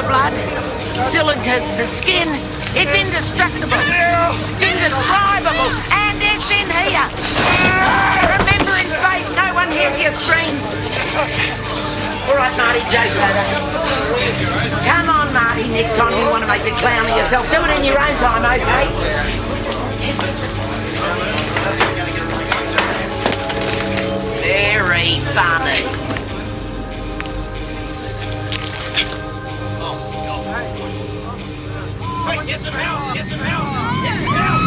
blood, silica for skin. It's indestructible. It's indescribable. And it's in here. Remember, in space, no one hears your scream. All right, Marty, joke's over. Come on, Marty, next time you want to make a clown of yourself, do it in your own time, okay? Very funny. Sweet, get some help! Get some help! Get some help!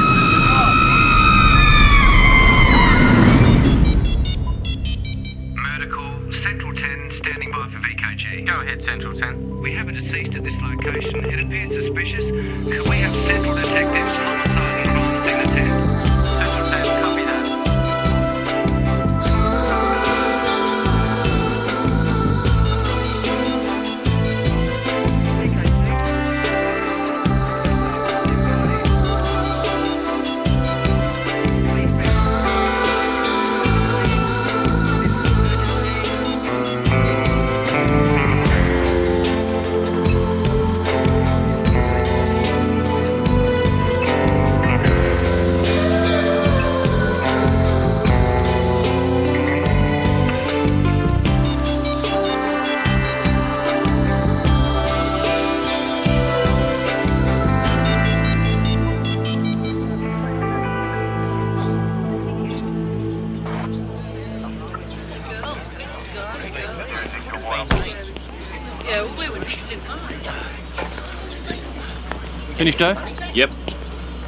Murder call, Central 10, standing by for VKG. Go ahead, Central 10. We have a deceased at this location. It appears suspicious. Now we have Central Detectives, Homicide and Crime Scene at 10. Central 10, copy that. Finished, Dave? Yep.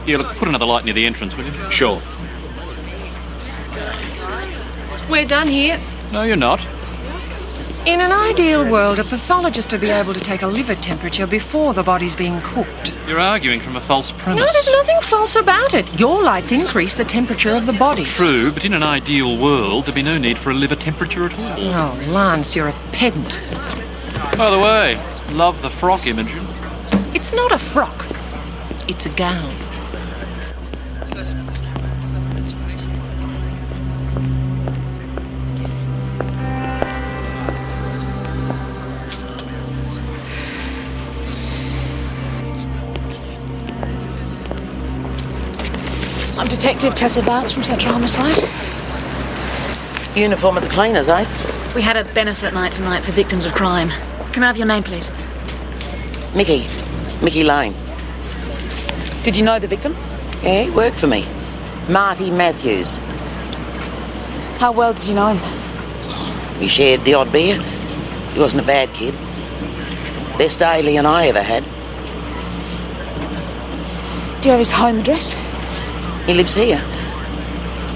Yeah, look, put another light near the entrance, will you? Sure. We're done here. No, you're not. In an ideal world, a pathologist would be able to take a liver temperature before the body's being cooked. You're arguing from a false premise. No, there's nothing false about it. Your lights increase the temperature of the body. True, but in an ideal world, there'd be no need for a liver temperature at all. Oh, Lance, you're a pedant. By the way, love the frock imagery. It's not a frock. It's a gown. I'm Detective Tessa Vance from Central Homicide. Uniform of the cleaners, eh? We had a benefit night tonight for victims of crime. Can I have your name, please? Mickey Lane. Did you know the victim? Yeah, he worked for me. Marty Matthews. How well did you know him? We shared the odd beer. He wasn't a bad kid. Best alien I ever had. Do you have his home address? He lives here.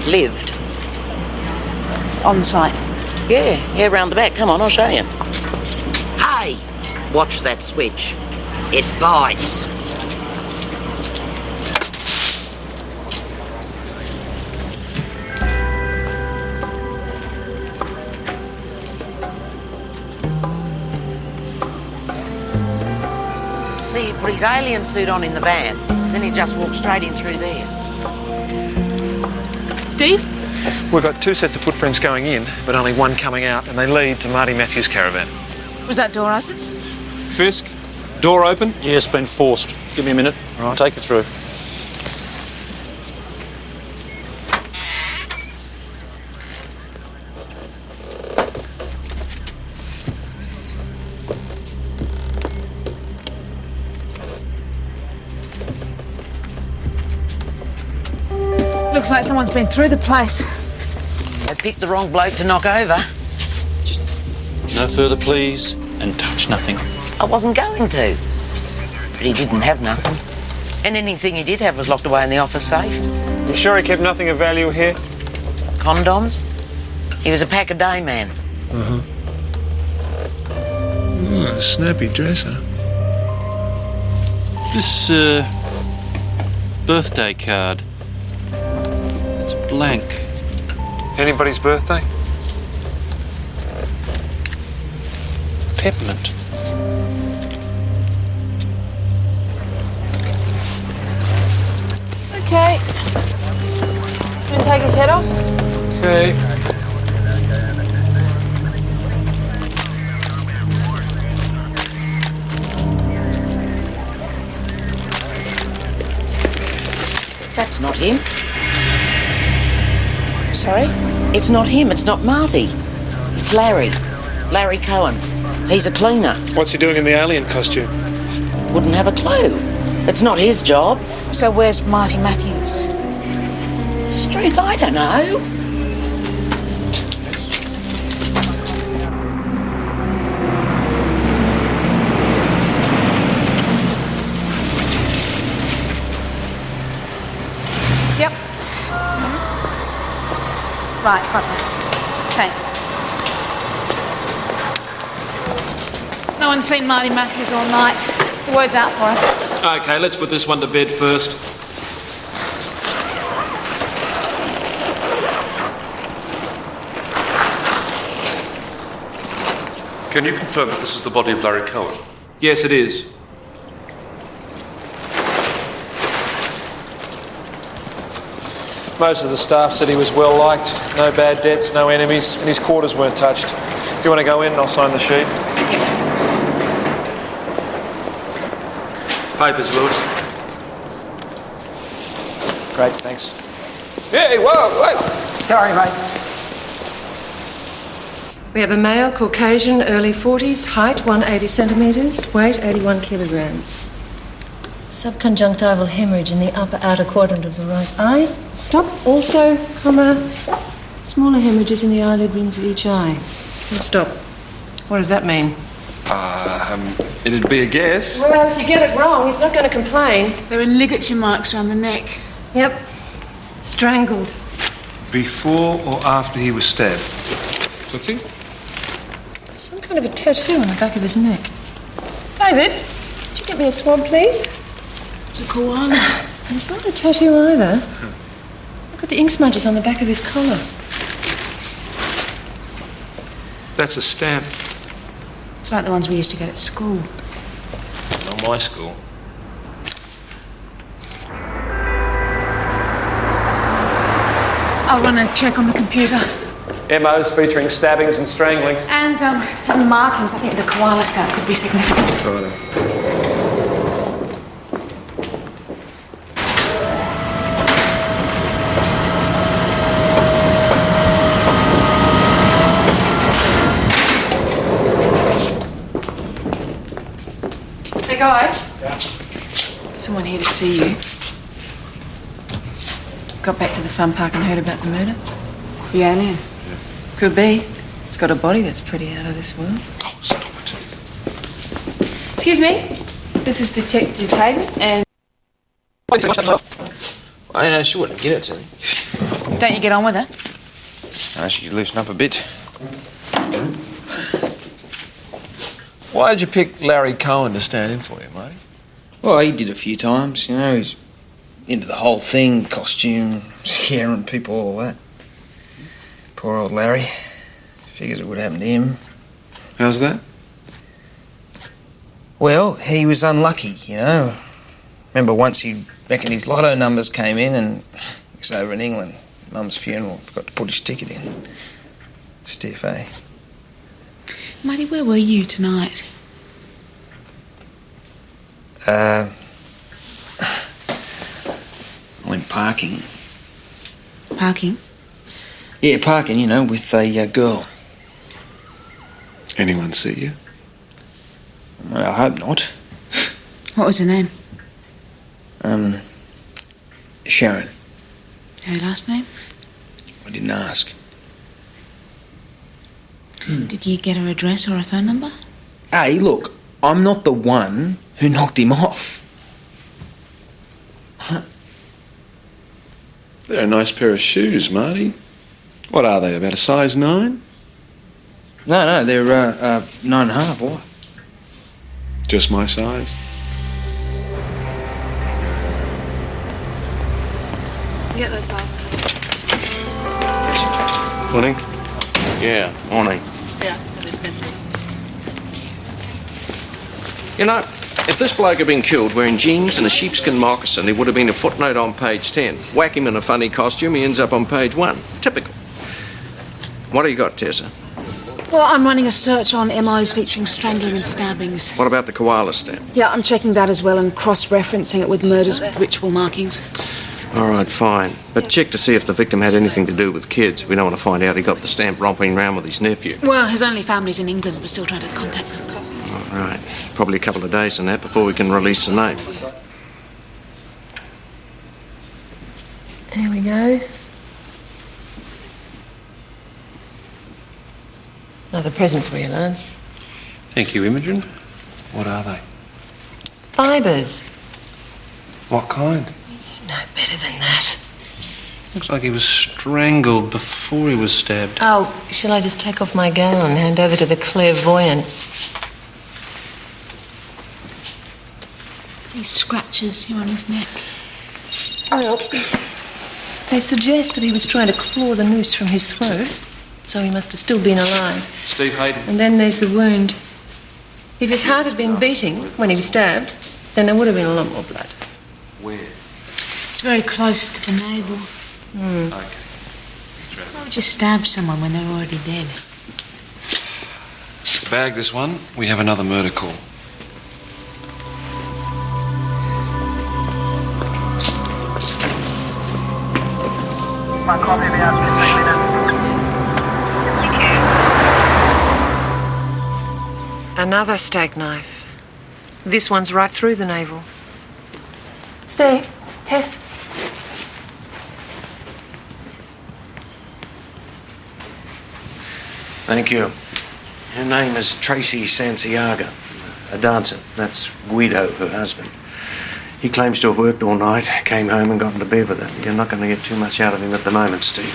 Lived. On site? Yeah, round the back. Come on, I'll show you. Hey! Watch that switch. It bites. See, he put his alien suit on in the van, then he just walked straight in through there. Steve? We've got two sets of footprints going in, but only one coming out, and they lead to Marty Matthews' caravan. Was that door open? Fisk, door open? Yeah, it's been forced. Give me a minute. Right. I'll take you through. Looks like someone's been through the place. They picked the wrong bloke to knock over. Just no further pleas and touch nothing. I wasn't going to. But he didn't have nothing. And anything he did have was locked away in the office safe. You sure he kept nothing of value here? Condoms. He was a pack-a-day man. Snappy dresser. This, birthday card. It's blank. Anybody's birthday? Peppermint. Okay. Can we take his head off? Okay. It's not him. Sorry? It's not him. It's not Marty. It's Larry. Larry Cohen. He's a cleaner. What's he doing in the alien costume? Wouldn't have a clue. It's not his job. So where's Marty Matthews? Struth, I don't know. Yep. Right, got that. Thanks. No one's seen Marty Matthews all night. The word's out for him. Okay, let's put this one to bed first. Can you confirm that this is the body of Larry Cohen? Yes, it is. Most of the staff said he was well liked, no bad debts, no enemies, and his quarters weren't touched. If you want to go in, I'll sign the sheet. Papers, Lewis. Great, thanks. Hey, whoa, wait! Sorry, mate. We have a male, Caucasian, early 40s, height 180 centimetres, weight 81 kilograms. Subconjunctival hemorrhage in the upper outer quadrant of the right eye. Stop. Also, smaller hemorrhages in the eyelid rims of each eye. Stop. What does that mean? It'd be a guess. Well, if you get it wrong, he's not going to complain. There are ligature marks around the neck. Yep. Strangled. Before or after he was stabbed? What's he? Some kind of a tattoo on the back of his neck. David, could you get me a swab, please? It's a koala. It's not a tattoo either. Look at the ink smudges on the back of his collar. That's a stamp. It's like the ones we used to get at school. Not my school. I'll run a check on the computer. MOs featuring stabbings and stranglings. And markings. I think the koala stamp could be significant. Hey, guys. Someone here to see you. Got back to the fun park and heard about the murder? The alien? Could be. It's got a body that's pretty out of this world. Oh, stop it. Excuse me. This is Detective Hayden and... I know she wouldn't get it to me. Don't you get on with her? She could loosen up a bit. Why did you pick Larry Cohen to stand in for you, Marty? Well, he did a few times, you know. He's into the whole thing, costume, scaring people, all that. Poor old Larry. Figures it would happen to him. How's that? Well, he was unlucky, you know. Remember once he reckoned his lotto numbers came in and he was over in England. Mum's funeral, forgot to put his ticket in. Stiff, eh? Marty, where were you tonight? I went parking. Parking? Yeah, parking, you know, with a girl. Anyone see you? Well, I hope not. What was her name? Sharon. Her last name? I didn't ask. Did you get her address or a phone number? Hey, look, I'm not the one who knocked him off. They're a nice pair of shoes, Marty. What are they, about a size 9? No, they're 9.5, what? Just my size? Get those files. Morning. Yeah, morning. Yeah, that is fancy. You know, if this bloke had been killed wearing jeans and a sheepskin moccasin, there would have been a footnote on page 10. Whack him in a funny costume, he ends up on page 1. Typical. What do you got, Tessa? Well, I'm running a search on MOs featuring strangling and stabbings. What about the koala stamp? Yeah, I'm checking that as well and cross-referencing it with murders with ritual markings. All right, fine. But check to see if the victim had anything to do with kids. We don't want to find out he got the stamp romping around with his nephew. Well, his only family's in England. We're still trying to contact them. All right. Probably a couple of days and that before we can release the name. Here we go. Another present for you, Lance. Thank you, Imogen. What are they? Fibres. What kind? No better than that. Looks like he was strangled before he was stabbed. Oh, shall I just take off my gown and hand over to the clairvoyants? These scratches here on his neck. Well, they suggest that he was trying to claw the noose from his throat, so he must have still been alive. Steve Hayden. And then there's the wound. If his heart had been beating when he was stabbed, then there would have been a lot more blood. Where? It's very close to the navel. Okay. Why would you stab someone when they're already dead? Bag this one. We have another murder call. Another steak knife. This one's right through the navel. Steve, Tess. Thank you. Her name is Tracy Santiago, a dancer. That's Guido, her husband. He claims to have worked all night, came home and got into bed with her. You're not going to get too much out of him at the moment, Steve.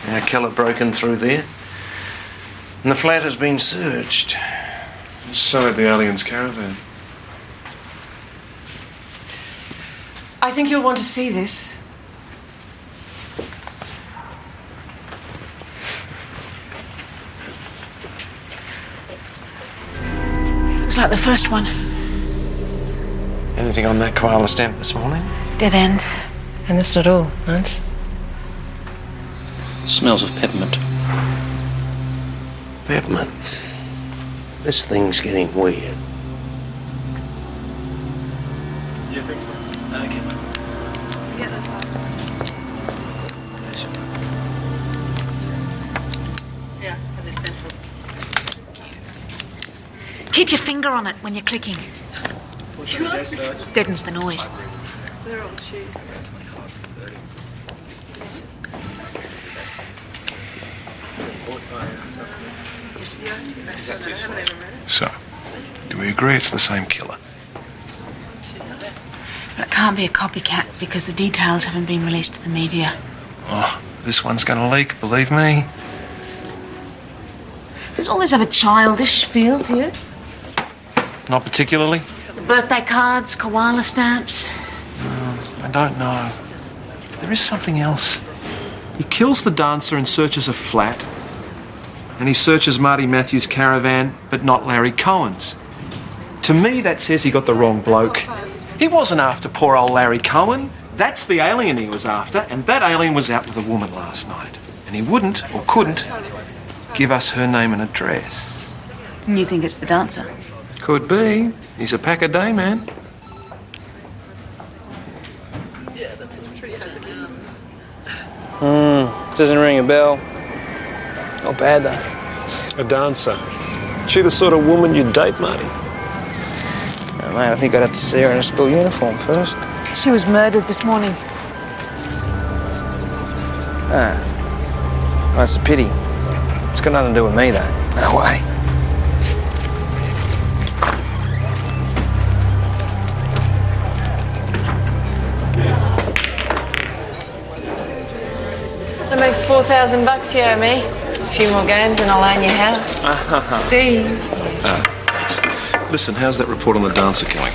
Our killer broke in through there, and the flat has been searched. So had the alien's caravan. I think you'll want to see this. Looks like the first one. Anything on that koala stamp this morning? Dead end. And that's not all, Lance. Smells of peppermint. Peppermint. This thing's getting weird. Keep your finger on it when you're clicking. Deadens the noise. So, do we agree it's the same killer? But it can't be a copycat because the details haven't been released to the media. Oh, this one's gonna leak, believe me. Does all this have a childish feel to you? Not particularly. The birthday cards, koala stamps. I don't know. There is something else. He kills the dancer and searches a flat. And he searches Marty Matthews' caravan, but not Larry Cohen's. To me, that says he got the wrong bloke. He wasn't after poor old Larry Cohen. That's the alien he was after, and that alien was out with a woman last night. And he wouldn't, or couldn't, give us her name and address. And you think it's the dancer? Could be. He's a pack-a-day man. Doesn't ring a bell. Not bad, though. A dancer. She the sort of woman you'd date, Marty? Oh, mate, I think I'd have to see her in a school uniform first. She was murdered this morning. Ah. That's a pity. It's got nothing to do with me, though. No way. That makes $4,000 you owe me. A few more games and I'll own your house. Steve. Listen, how's that report on the dancer going?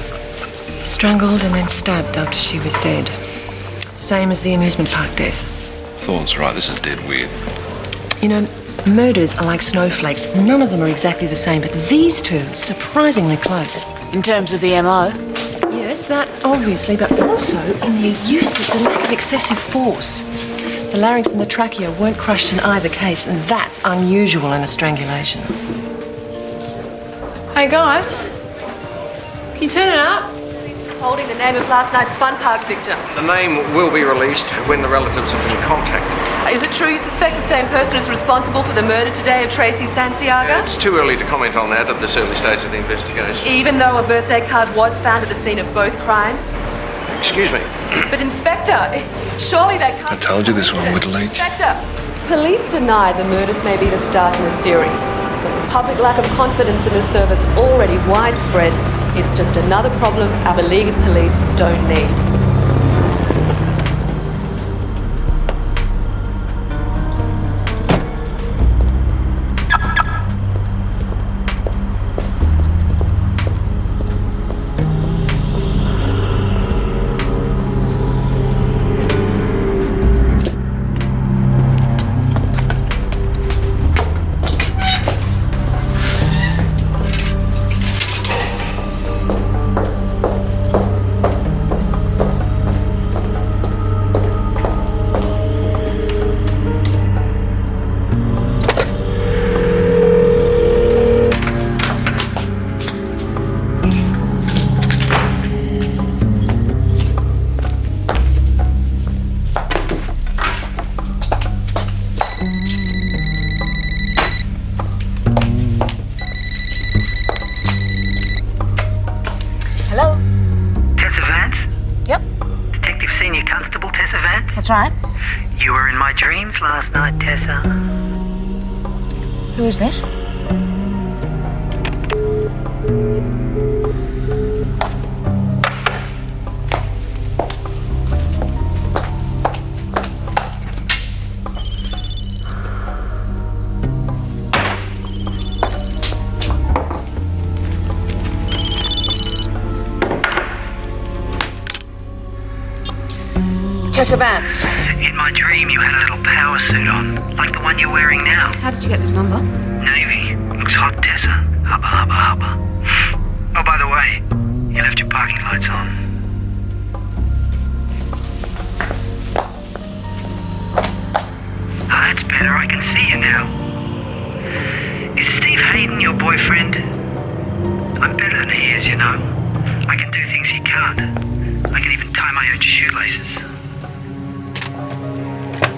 Strangled and then stabbed after she was dead. Same as the amusement park death. Thorne's right, this is dead weird. You know, murders are like snowflakes. None of them are exactly the same, but these two, surprisingly close. In terms of the MO? Yes, that obviously, but also in the use of the lack of excessive force. The larynx and the trachea weren't crushed in either case, and that's unusual in a strangulation. Hey guys, can you turn it up? Holding the name of last night's fun park victim. The name will be released when the relatives have been contacted. Is it true you suspect the same person is responsible for the murder today of Tracy Santiago? It's too early to comment on that at this early stage of the investigation. Even though a birthday card was found at the scene of both crimes? Excuse me. But Inspector, surely that can't... I told you this one would leak. Inspector! Police deny the murders may be the start in a series. But the public lack of confidence in the service already widespread. It's just another problem our beleaguered police don't need. That's right. You were in my dreams last night, Tessa. Who is this? Tessa Vance. In my dream, you had a little power suit on, like the one you're wearing now. How did you get this number? Navy. Looks hot, Tessa. Hubba, hubba, hubba. Oh, by the way, you left your parking lights on. Ah, that's better. I can see you now. Is Steve Hayden your boyfriend? I'm better than he is, you know. I can do things he can't. I can even tie my own shoelaces.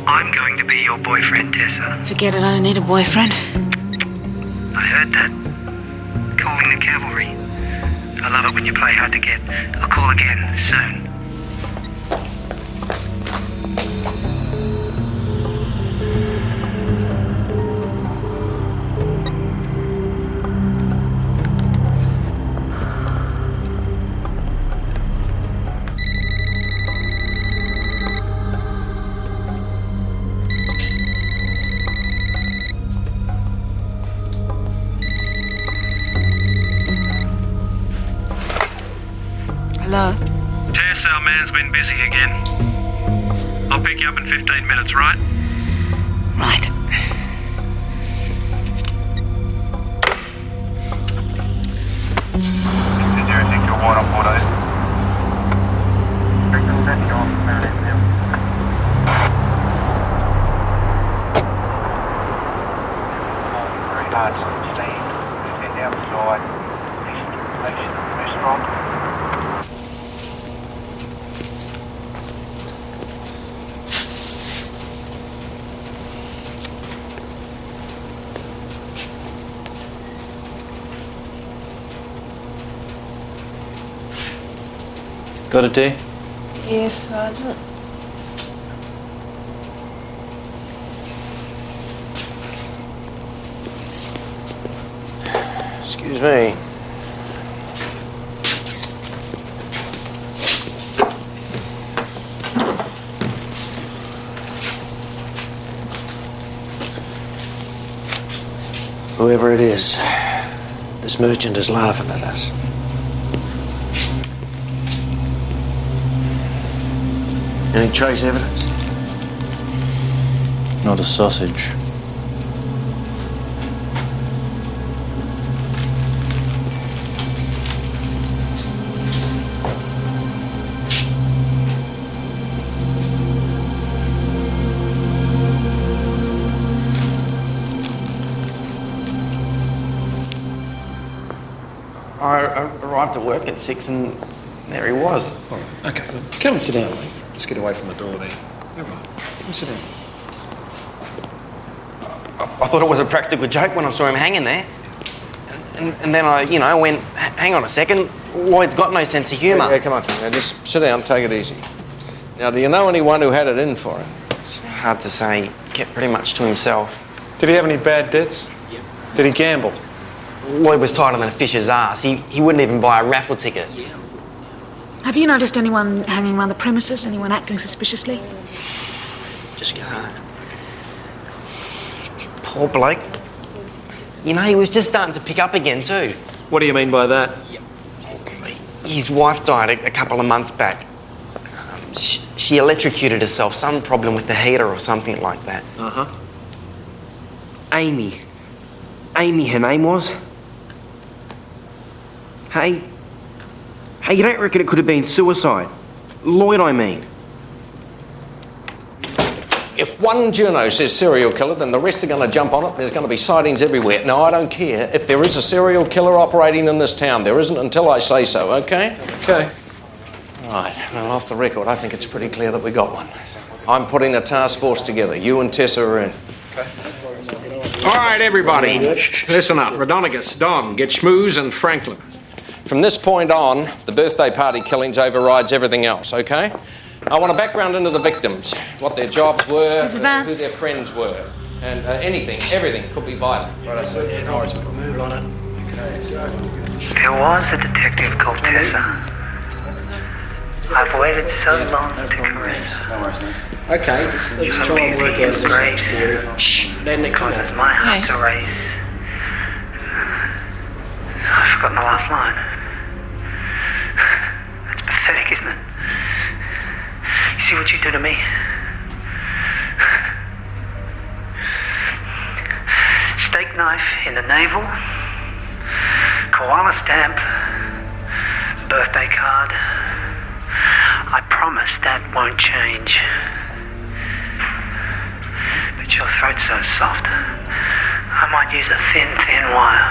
I'm going to be your boyfriend, Tessa. Forget it, I don't need a boyfriend. I heard that. Calling the cavalry. I love it when you play hard to get. I'll call again soon. Hello? Tess, our man's been busy again. I'll pick you up in 15 minutes, right? Right. Is there anything to white on board, eh? Breakfast set, you're on Marinette now. Very hard to understand. Just head outside. Station restaurant. Got a D? Yes, Sergeant. Excuse me. Whoever it is, this merchant is laughing at us. Any trace evidence? Not a sausage. I arrived at work at 6 and There he was. All right, okay, look, come and sit down, mate. Just get away from the door there. All right, come and sit down. I thought it was a practical joke when I saw him hanging there. And then I went, hang on a second, Lloyd's got no sense of humour. Yeah, come on, Tim. Now just sit down, take it easy. Now, do you know anyone who had it in for him? It's hard to say. He kept pretty much to himself. Did he have any bad debts? Yep. Did he gamble? Lloyd was tighter than a fish's ass. He wouldn't even buy a raffle ticket. Have you noticed anyone hanging around the premises? Anyone acting suspiciously? Just go home. Poor bloke. You know, he was just starting to pick up again too. What do you mean by that? His wife died a couple of months back. She electrocuted herself, some problem with the heater or something like that. Uh-huh. Amy. Amy, her name was. Hey, you don't reckon it could have been suicide? Lloyd, I mean. If one journo says serial killer, then the rest are going to jump on it. There's going to be sightings everywhere. Now, I don't care if there is a serial killer operating in this town. There isn't until I say so, OK? OK. Right, well, off the record, I think it's pretty clear that we got one. I'm putting a task force together. You and Tessa are in. All right, everybody, listen up. Rodonigus, Don, get Schmooze and Franklin. From this point on, the birthday party killings overrides everything else, OK? I want a background into the victims, what their jobs were, who their friends were, and anything, everything could be vital. Right, I said, no worries, we'll move on it. Okay, so... There was a detective called Tessa. I've waited so long to caress her. No worries, mate. Okay, let's try and work out this. Shh, because it's my heart's a race. I've forgotten the last line. It's pathetic, isn't it? You see what you do to me? Steak knife in the navel, koala stamp, birthday card. I promise that won't change. But your throat's so soft, I might use a thin wire.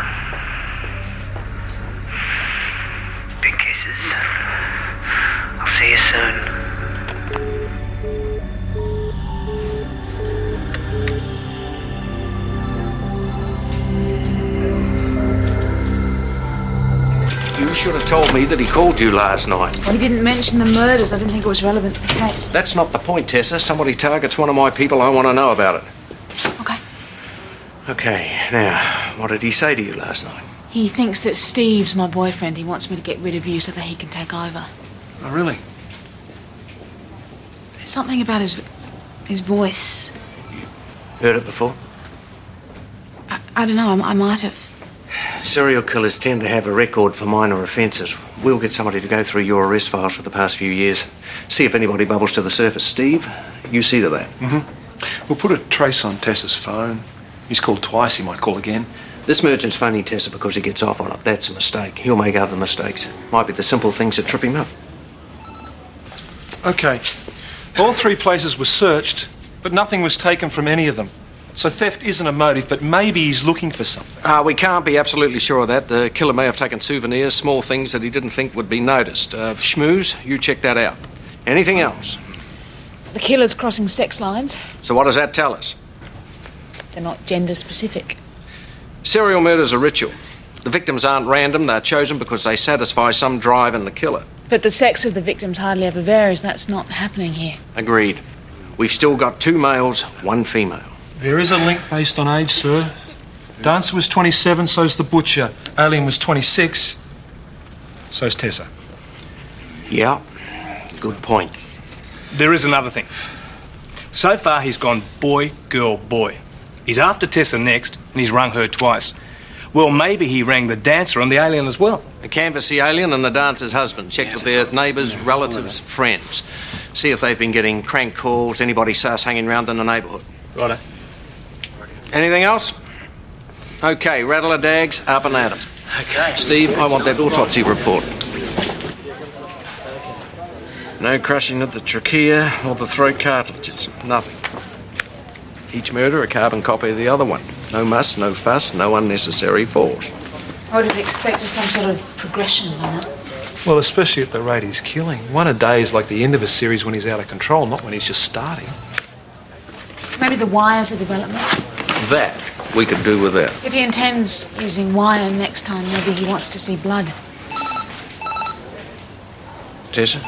Big kisses. I'll see you soon. You should have told me that he called you last night. Well, he didn't mention the murders. I didn't think it was relevant to the case. That's not the point, Tessa. Somebody targets one of my people, I want to know about it. Okay. Okay, now, what did he say to you last night? He thinks that Steve's my boyfriend. He wants me to get rid of you so that he can take over. Oh, really? There's something about his voice. Heard it before? I don't know. I might have. Serial killers tend to have a record for minor offences. We'll get somebody to go through your arrest files for the past few years. See if anybody bubbles to the surface. Steve, you see to that. Mm-hmm. We'll put a trace on Tessa's phone. He's called twice, he might call again. This merchant's phoning Tessa because he gets off on it. That's a mistake. He'll make other mistakes. Might be the simple things that trip him up. OK. All three places were searched, but nothing was taken from any of them. So theft isn't a motive, but maybe he's looking for something. We can't be absolutely sure of that. The killer may have taken souvenirs, small things that he didn't think would be noticed. Schmooze, you check that out. Anything else? The killer's crossing sex lines. So what does that tell us? They're not gender specific. Serial murder's a ritual. The victims aren't random. They're chosen because they satisfy some drive in the killer. But the sex of the victims hardly ever varies. That's not happening here. Agreed. We've still got 2 males, 1 female. There is a link based on age, sir. Dancer was 27, so's the butcher. Alien was 26, so's Tessa. Yeah, good point. There is another thing. So far, he's gone boy, girl, boy. He's after Tessa next, and he's rung her twice. Well, maybe he rang the dancer and the alien as well. Canvass the alien and the dancer's husband. Check with their neighbours, relatives, friends. See if they've been getting crank calls, anybody sus hanging around in the neighbourhood. Righto. Anything else? OK, rattler dags, up and at 'em. OK. Steve, I want that autopsy report. No crushing of the trachea or the throat cartilages. Nothing. Each murder a carbon copy of the other one. No muss, no fuss, no unnecessary force. I would have expected some sort of progression on it. Well, especially at the rate he's killing. One a day is like the end of a series when he's out of control, not when he's just starting. Maybe the wire's a development. That we could do without. If he intends using wire next time, maybe he wants to see blood. Tessa?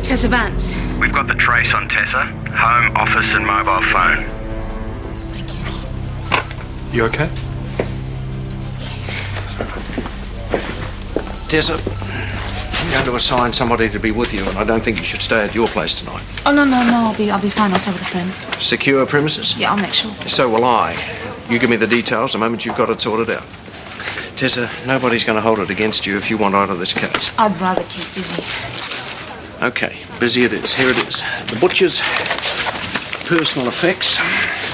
Tessa Vance. We've got the trace on Tessa. Home, office and mobile phone. You okay? Tessa, I'm going to assign somebody to be with you, and I don't think you should stay at your place tonight. Oh, no, I'll be fine. I'll stay with a friend. Secure premises? Yeah, I'll make sure. So will I. You give me the details the moment you've got it sorted out. Tessa, nobody's going to hold it against you if you want out of this case. I'd rather keep busy. Okay, busy it is. Here it is. The butcher's personal effects,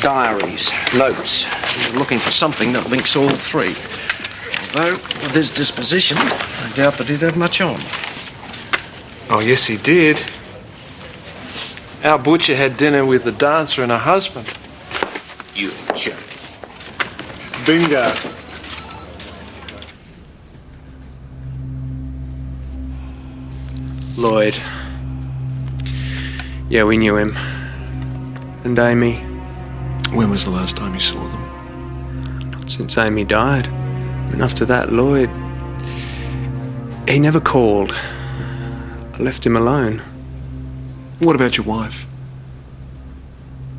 diaries, notes. You're looking for something that links all three. Although, with his disposition, I doubt that he'd have much on. Oh, yes, he did. Our butcher had dinner with the dancer and her husband. You joke. Bingo. Lloyd. Yeah, we knew him. And Amy. When was the last time you saw them? Not since Amy died. And after that, Lloyd... He never called. I left him alone. What about your wife?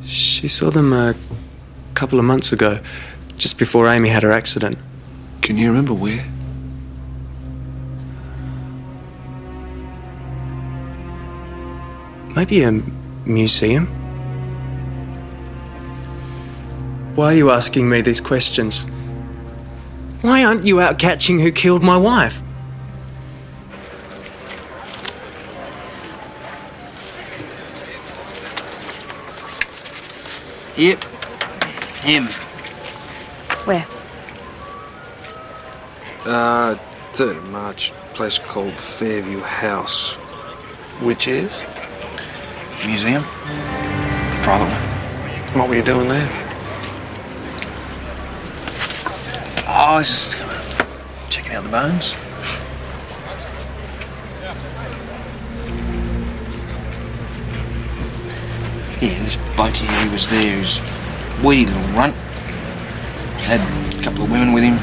She saw them a couple of months ago, just before Amy had her accident. Can you remember where? Maybe a museum? Why are you asking me these questions? Why aren't you out catching who killed my wife? Yep. Him. Where? 3rd of March, place called Fairview House. Which is? Museum. Private one. What were you doing there? I was just checking out the bones. Yeah, this bloke here, he was there. He was a weedy little runt. Had a couple of women with him.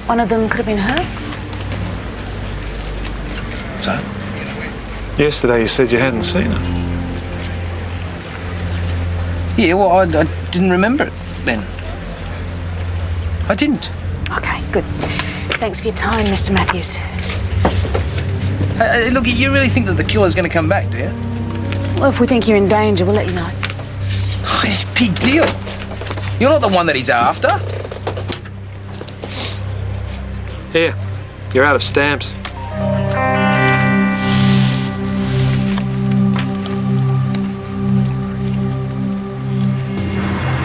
One of them could have been her. So? Yesterday you said you hadn't seen her. Yeah, well, I didn't remember it then. I didn't. Okay, good. Thanks for your time, Mr. Matthews. Look, you really think that the killer's going to come back, do you? Well, if we think you're in danger, we'll let you know. Big deal. You're not the one that he's after. Here, you're out of stamps.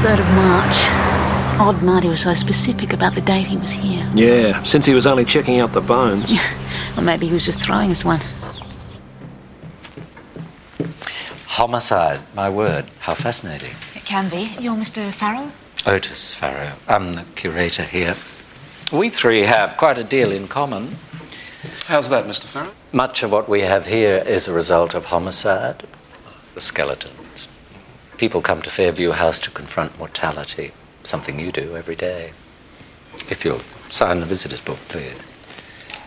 Third of March. Odd Marty was so specific about the date he was here. Yeah, since he was only checking out the bones. Or maybe he was just throwing us one. Homicide, my word. How fascinating. It can be. You're Mr. Farrell? Otis Farrow. I'm the curator here. We three have quite a deal in common. How's that, Mr. Farrow? Much of what we have here is a result of homicide. The skeletons. People come to Fairview House to confront mortality, something you do every day. If you'll sign the visitor's book, please.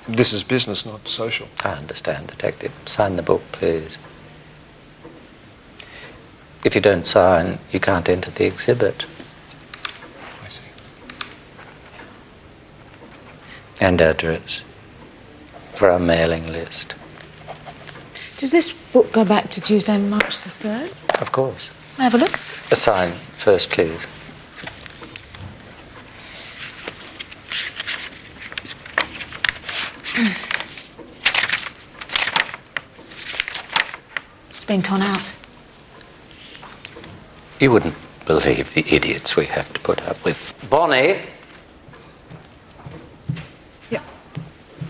This is business, not social. I understand, Detective. Sign the book, please. If you don't sign, you can't enter the exhibit. I see. And address for our mailing list. Does this book go back to Tuesday, March the 3rd? Of course. May I have a look? Sign first, please. It's been torn out. You wouldn't believe the idiots we have to put up with. Bonnie? Yeah.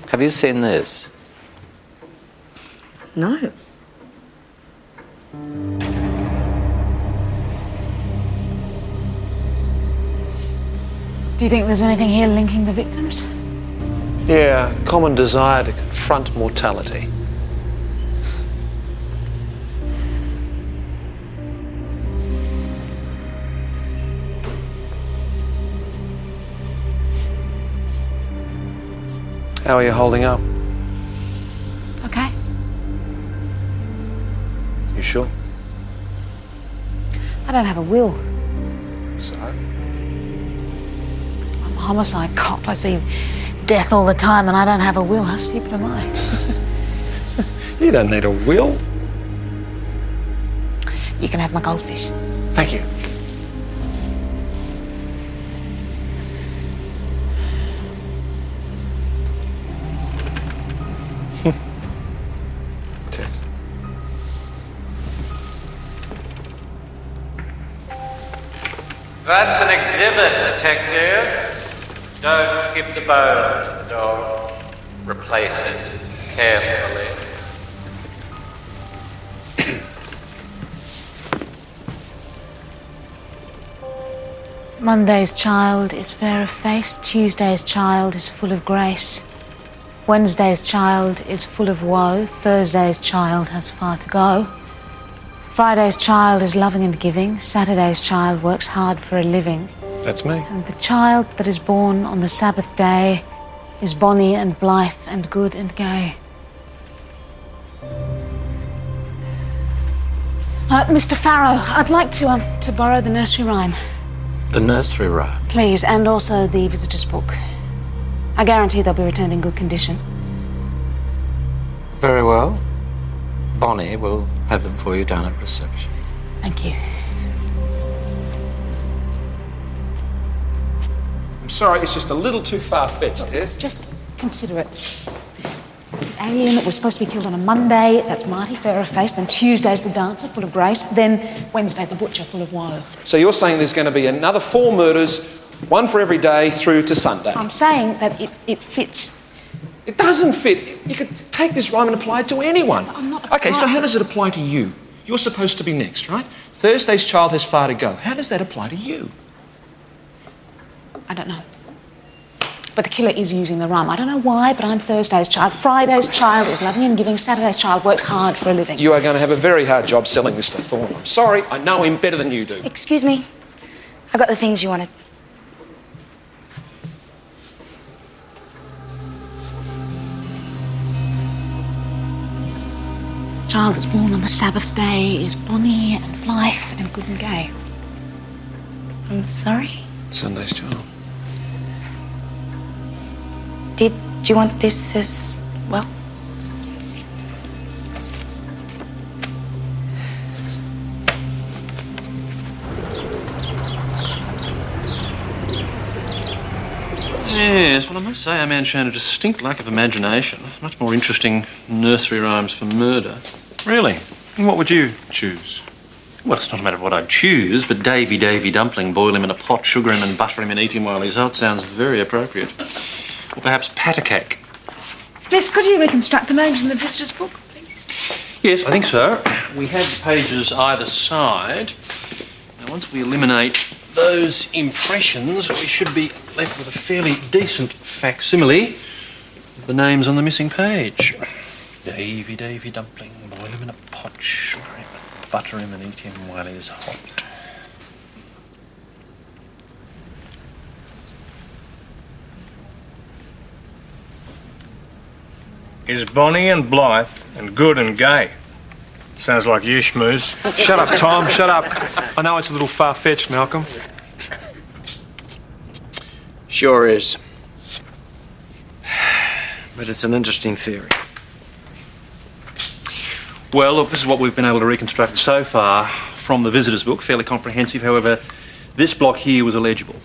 Have you seen this? No. Do you think there's anything here linking the victims? Yeah, common desire to confront mortality. How are you holding up? Okay. You sure? I don't have a will. So? I'm a homicide cop. I see death all the time and I don't have a will. How stupid am I? You don't need a will. You can have my goldfish. Thank you. Tess. That's an exhibit, Detective. Don't give the bone to the dog. Replace it carefully. Monday's child is fair of face. Tuesday's child is full of grace. Wednesday's child is full of woe. Thursday's child has far to go. Friday's child is loving and giving. Saturday's child works hard for a living. That's me. And the child that is born on the Sabbath day is bonny and blithe and good and gay. Mr. Farrow, I'd like to borrow the nursery rhyme. The nursery rhyme. Please, and also the visitor's book. I guarantee they'll be returned in good condition. Very well. Bonnie will have them for you down at reception. Thank you. I'm sorry, it's just a little too far-fetched, Tess. Just consider it. The alien that was supposed to be killed on a Monday, that's Marty, fair of face. Then Tuesday's the dancer, full of grace. Then Wednesday, the butcher, full of woe. So you're saying there's going to be another 4 murders, one for every day through to Sunday? I'm saying that it fits. It doesn't fit. You could take this rhyme and apply it to anyone. I'm not Okay, so how does it apply to you? You're supposed to be next, right? Thursday's child has far to go. How does that apply to you? I don't know. But the killer is using the rhyme. I don't know why, but I'm Thursday's child. Friday's child is loving and giving. Saturday's child works hard for a living. You are going to have a very hard job selling this to Thorne. I'm sorry, I know him better than you do. Excuse me. I got the things you wanted. Child that's born on the Sabbath day is bonny and blithe and good and gay. I'm sorry. Sunday's child. Did you want this as well? Yes, well, I must say our man shown a distinct lack of imagination. Much more interesting nursery rhymes for murder. Really? And what would you choose? Well, it's not a matter of what I'd choose, but Davy Dumpling, boil him in a pot, sugar him and butter him and eat him while he's hot sounds very appropriate. Or perhaps patacake. Miss, could you reconstruct the names in the visitor's book, please? Yes, I think so. We have the pages either side. Now, once we eliminate those impressions, we should be left with a fairly decent facsimile of the names on the missing page. Davy Dumpling, boil him in a pot, sugar him, butter him and eat him while he's hot. Is bonny and blithe and good and gay. Sounds like you, schmooze. Shut up, Tom, shut up. I know it's a little far-fetched, Malcolm. Sure is. But it's an interesting theory. Well, look, this is what we've been able to reconstruct so far from the visitor's book. Fairly comprehensive. However, this block here was illegible.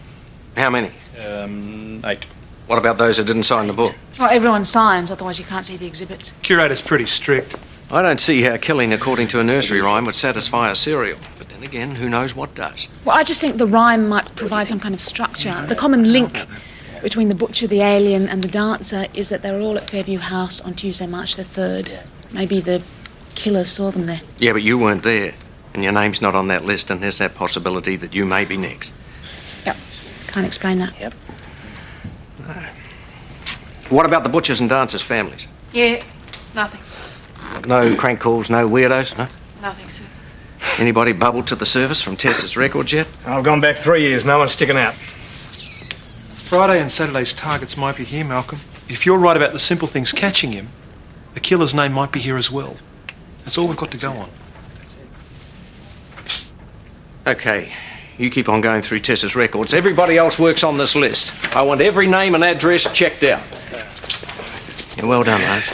How many? 8. What about those who didn't sign the book? Well, everyone signs, otherwise you can't see the exhibits. Curator's pretty strict. I don't see how killing according to a nursery rhyme would satisfy a serial. But then again, who knows what does? Well, I just think the rhyme might provide some kind of structure. The common link between the butcher, the alien and the dancer is that they were all at Fairview House on Tuesday, March the 3rd. Maybe the killer saw them there. Yeah, but you weren't there. And your name's not on that list, and there's that possibility that you may be next. Yep. Can't explain that. Yep. What about the butchers and dancers' families? Yeah, nothing. No crank calls, no weirdos, no? Nothing, sir. Anybody bubbled to the service from Tessa's records yet? I've gone back 3 years, no one's sticking out. Friday and Saturday's targets might be here, Malcolm. If you're right about the simple things catching him, the killer's name might be here as well. That's all we've got to go on. Okay, you keep on going through Tessa's records. Everybody else works on this list. I want every name and address checked out. Yeah, well done, lads.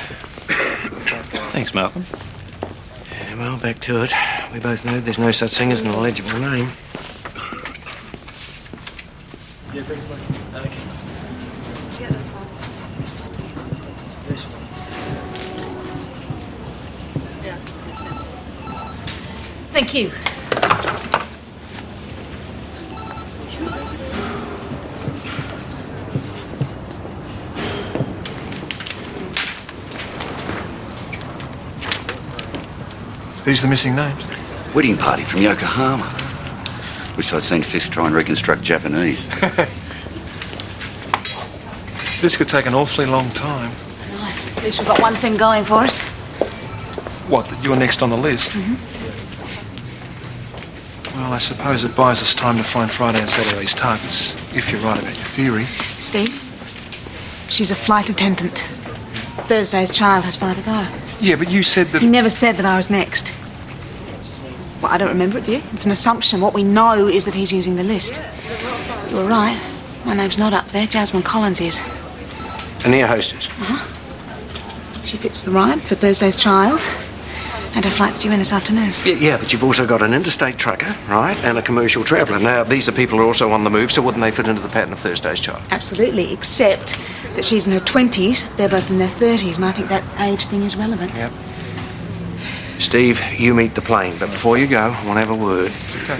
Thanks, Malcolm. Yeah, well, back to it. We both know there's no such thing as an illegible name. Yeah, thanks, mate. Thank you. These are the missing names. Wedding party from Yokohama. Wish I'd seen Fisk try and reconstruct Japanese. This could take an awfully long time. At least we've got one thing going for us. What, that you're next on the list? Well, I suppose it buys us time to find Friday and Saturday's targets, if you're right about your theory. Steve, she's a flight attendant. Thursday's child has far to go. Yeah, but you said that... He never said that I was next. Well, I don't remember it, do you? It's an assumption. What we know is that he's using the list. You were right. My name's not up there. Jasmine Collins is. And air hostess? She fits the ride for Thursday's child. And her flight's due in this afternoon. Yeah, but you've also got an interstate trucker, right? And a commercial traveller. Now, these are people who are also on the move, so wouldn't they fit into the pattern of Thursday's child? Absolutely, except that she's in her 20s, they're both in their 30s, and I think that age thing is relevant. Yep. Steve, you meet the plane, but before you go, I want to have a word. Okay.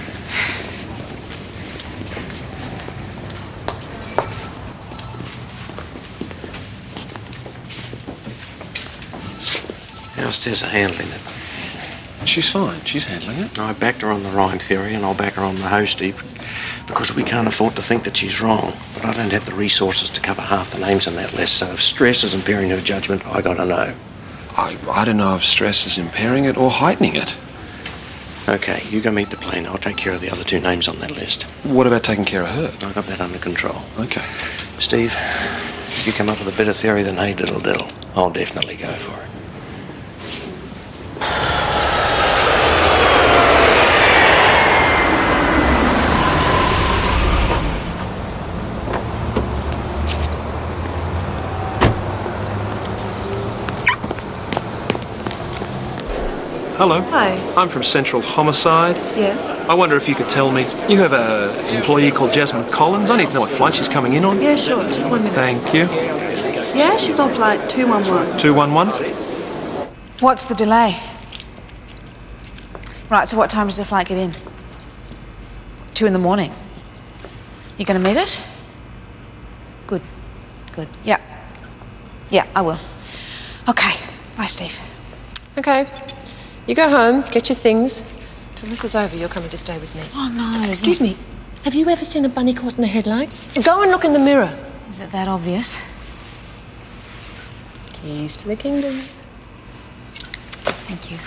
How's Tessa handling it? She's fine. She's handling it. I backed her on the rhyme theory, and I'll back her on the hostie, because we can't afford to think that she's wrong. But I don't have the resources to cover half the names on that list, so if stress is impairing her judgment, I gotta know. I don't know if stress is impairing it or heightening it. Okay, you go meet the plane. I'll take care of the other two names on that list. What about taking care of her? I got that under control. Okay. Steve, if you come up with a better theory than hey diddle diddle, I'll definitely go for it. Hello. Hi. I'm from Central Homicide. Yes? I wonder if you could tell me, you have an employee called Jasmine Collins? I need to know what flight she's coming in on. Yeah, sure. Just 1 minute. Thank you. Yeah, she's on flight 211. 211? What's the delay? Right, so what time does the flight get in? 2 in the morning. You gonna meet it? Good. Good. Yeah. Yeah, I will. Okay. Bye, Steve. Okay. You go home, get your things. Till this is over, you're coming to stay with me. Oh, no. Excuse me. Have you ever seen a bunny caught in the headlights? Go and look in the mirror. Is it that obvious? Keys to the kingdom. Thank you.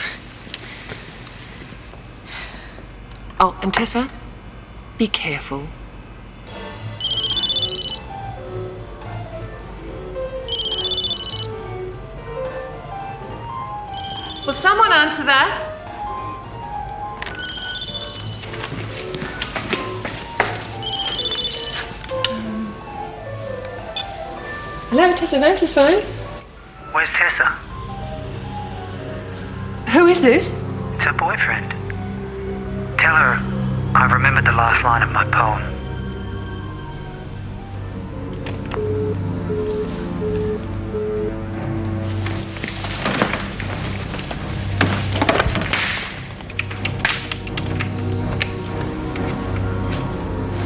Oh, and Tessa, be careful. Will someone answer that? Hello, Tessa Vance's phone. Where's Tessa? Who is this? It's her boyfriend. Tell her I've remembered the last line of my poem.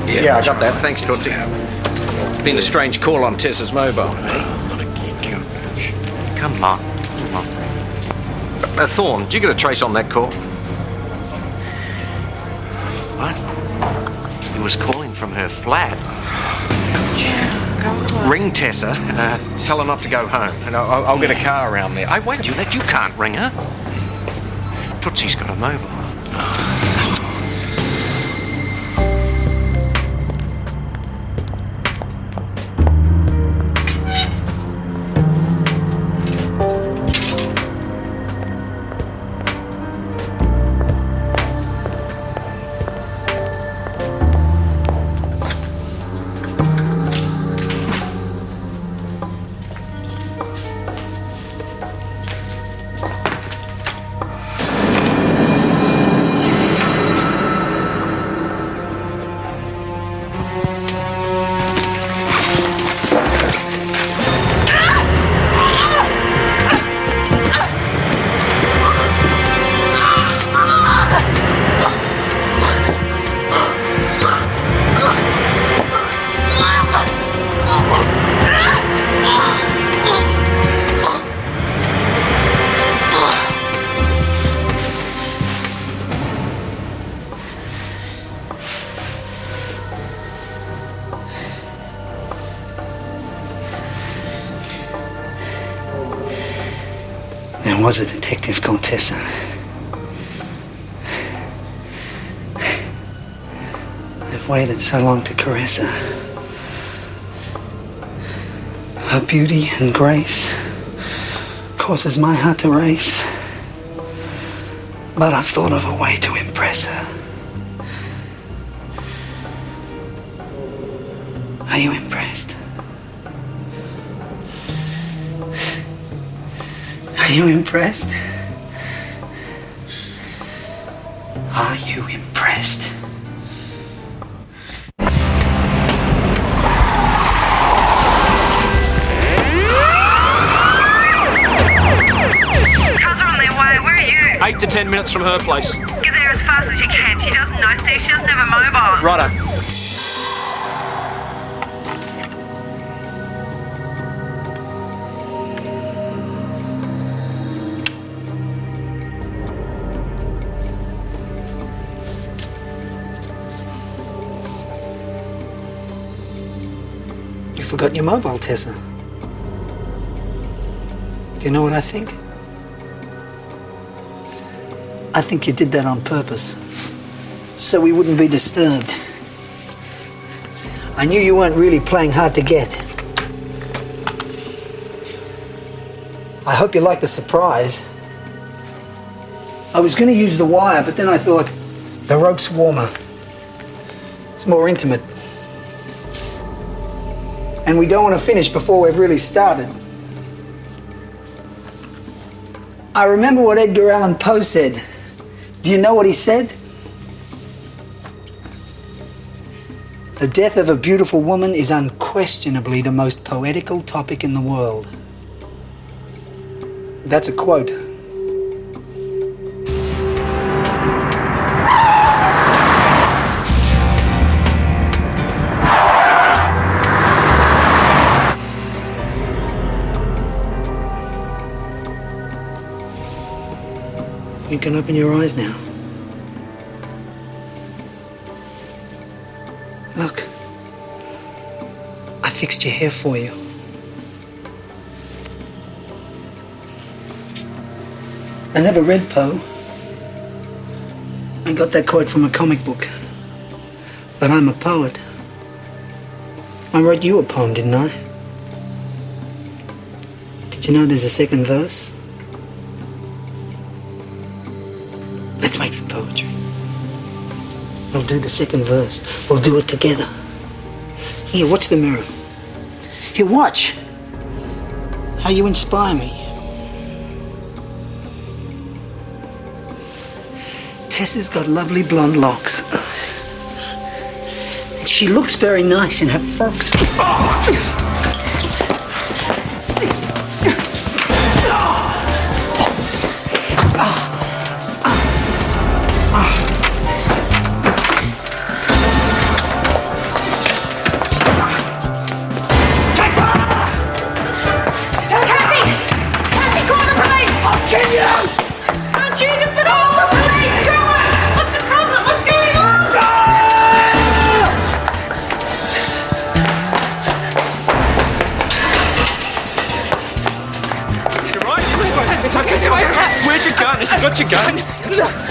Yeah, I got that. Thanks, Tootsie. Been a strange call on Tessa's mobile. Come on. Come on. Thorne, did you get a trace on that call? What? He was calling from her flat. Yeah, come on. Ring Tessa. Tell her not to go home, and I'll get a car around there. Hey, wait a minute. You can't ring her. Tootsie's got a mobile. There was a detective called Tessa. I've waited so long to caress her. Her beauty and grace causes my heart to race. But I've thought of a way to impress her. Are you impressed? Are you impressed? Are you impressed? Cars are on their way. Where are you? 8 to 10 minutes from her place. Get there as fast as you can. She doesn't know, Steve. She doesn't have a mobile. Righto. You forgot your mobile, Tessa. Do you know what I think? I think you did that on purpose, so we wouldn't be disturbed. I knew you weren't really playing hard to get. I hope you like the surprise. I was going to use the wire, but then I thought the rope's warmer. It's more intimate. And we don't want to finish before we've really started. I remember what Edgar Allan Poe said. Do you know what he said? The death of a beautiful woman is unquestionably the most poetical topic in the world. That's a quote. You can open your eyes now. Look, I fixed your hair for you. I never read Poe. I got that quote from a comic book. But I'm a poet. I wrote you a poem, didn't I? Did you know there's a second verse? Let's make some poetry. We'll do the second verse. We'll do it together. Here, watch the mirror. Here, watch how you inspire me. Tessa's got lovely blonde locks. And she looks very nice in her frocks.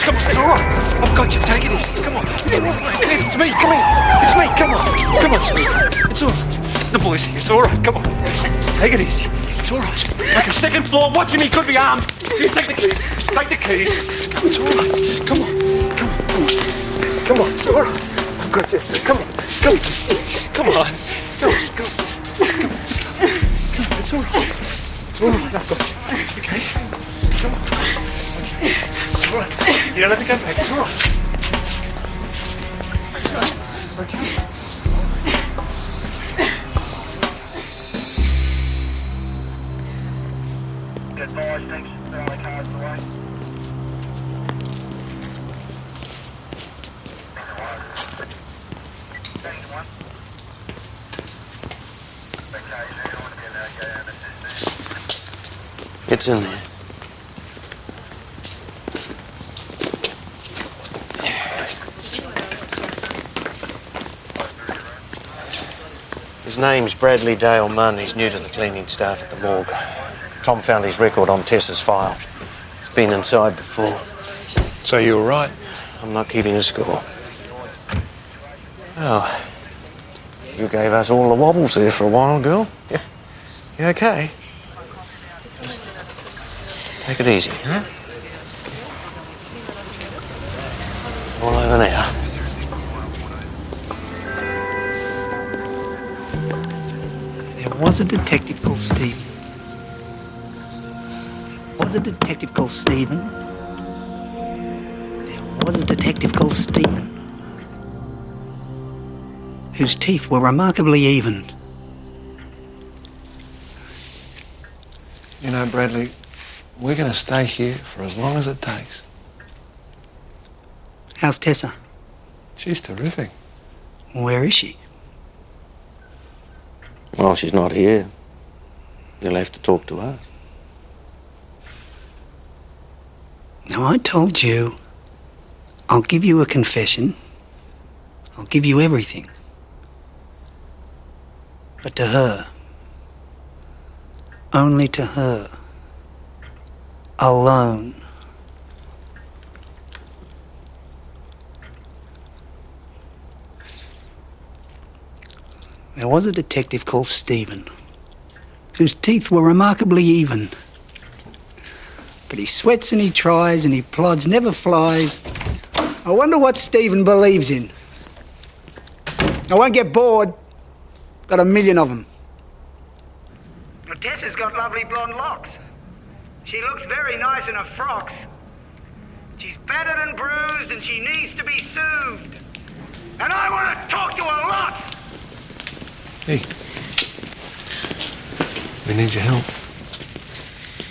Come on, it's all right. I've got you. Take it easy. Come on. Yes, it's me. Come here. It's me. Come on. Come on, sweetie. It's all right. The boy's here. It's all right. Come on. Take it easy. It's all right. Like a second floor watching me could be armed. Here, take the keys. Take the keys. Come on, it's all right. Come on. Come on. Come on. Come on. It's all right. I've got you. Come on. Come on. Come on. Come on. Come on. Come on. It's all right. It's all right. I've got you. Okay? Come on. Okay. It's all right. You don't have to go back. It's all right. Okay. Good boy, thanks. Throw the cards away. It's in there. His name's Bradley Dale Munn. He's new to the cleaning staff at the morgue. Tom found his record on Tessa's file. He's been inside before. So you were right? I'm not keeping a score. Oh, you gave us all the wobbles there for a while, girl. Yeah. You okay? Take it easy, huh? All over now. There was a detective called Stephen. Was a detective called Stephen. There was a detective called Stephen, whose teeth were remarkably even. You know, Bradley, we're going to stay here for as long as it takes. How's Tessa? She's terrific. Where is she? Well, she's not here. You'll have to talk to her. Now, I told you, I'll give you a confession. I'll give you everything. But to her, only to her, alone. There was a detective called Stephen, whose teeth were remarkably even. But he sweats and he tries and he plods, never flies. I wonder what Stephen believes in. I won't get bored. Got a million of them. Well, Tessa's got lovely blonde locks. She looks very nice in her frocks. She's battered and bruised and she needs to be soothed. And I want to talk to her lots. Hey. We need your help.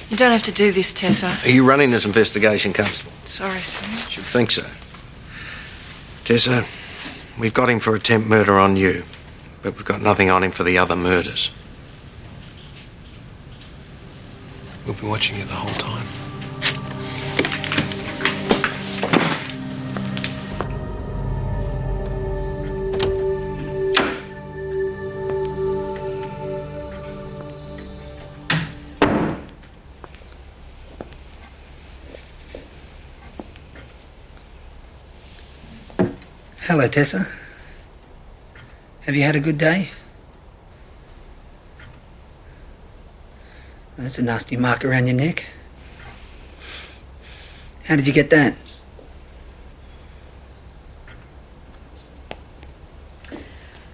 You don't have to do this, Tessa. Are you running this investigation, Constable? Sorry, sir. Should think so. Tessa, we've got him for attempt murder on you, but we've got nothing on him for the other murders. We'll be watching you the whole time. Hello, Tessa. Have you had a good day? That's a nasty mark around your neck. How did you get that?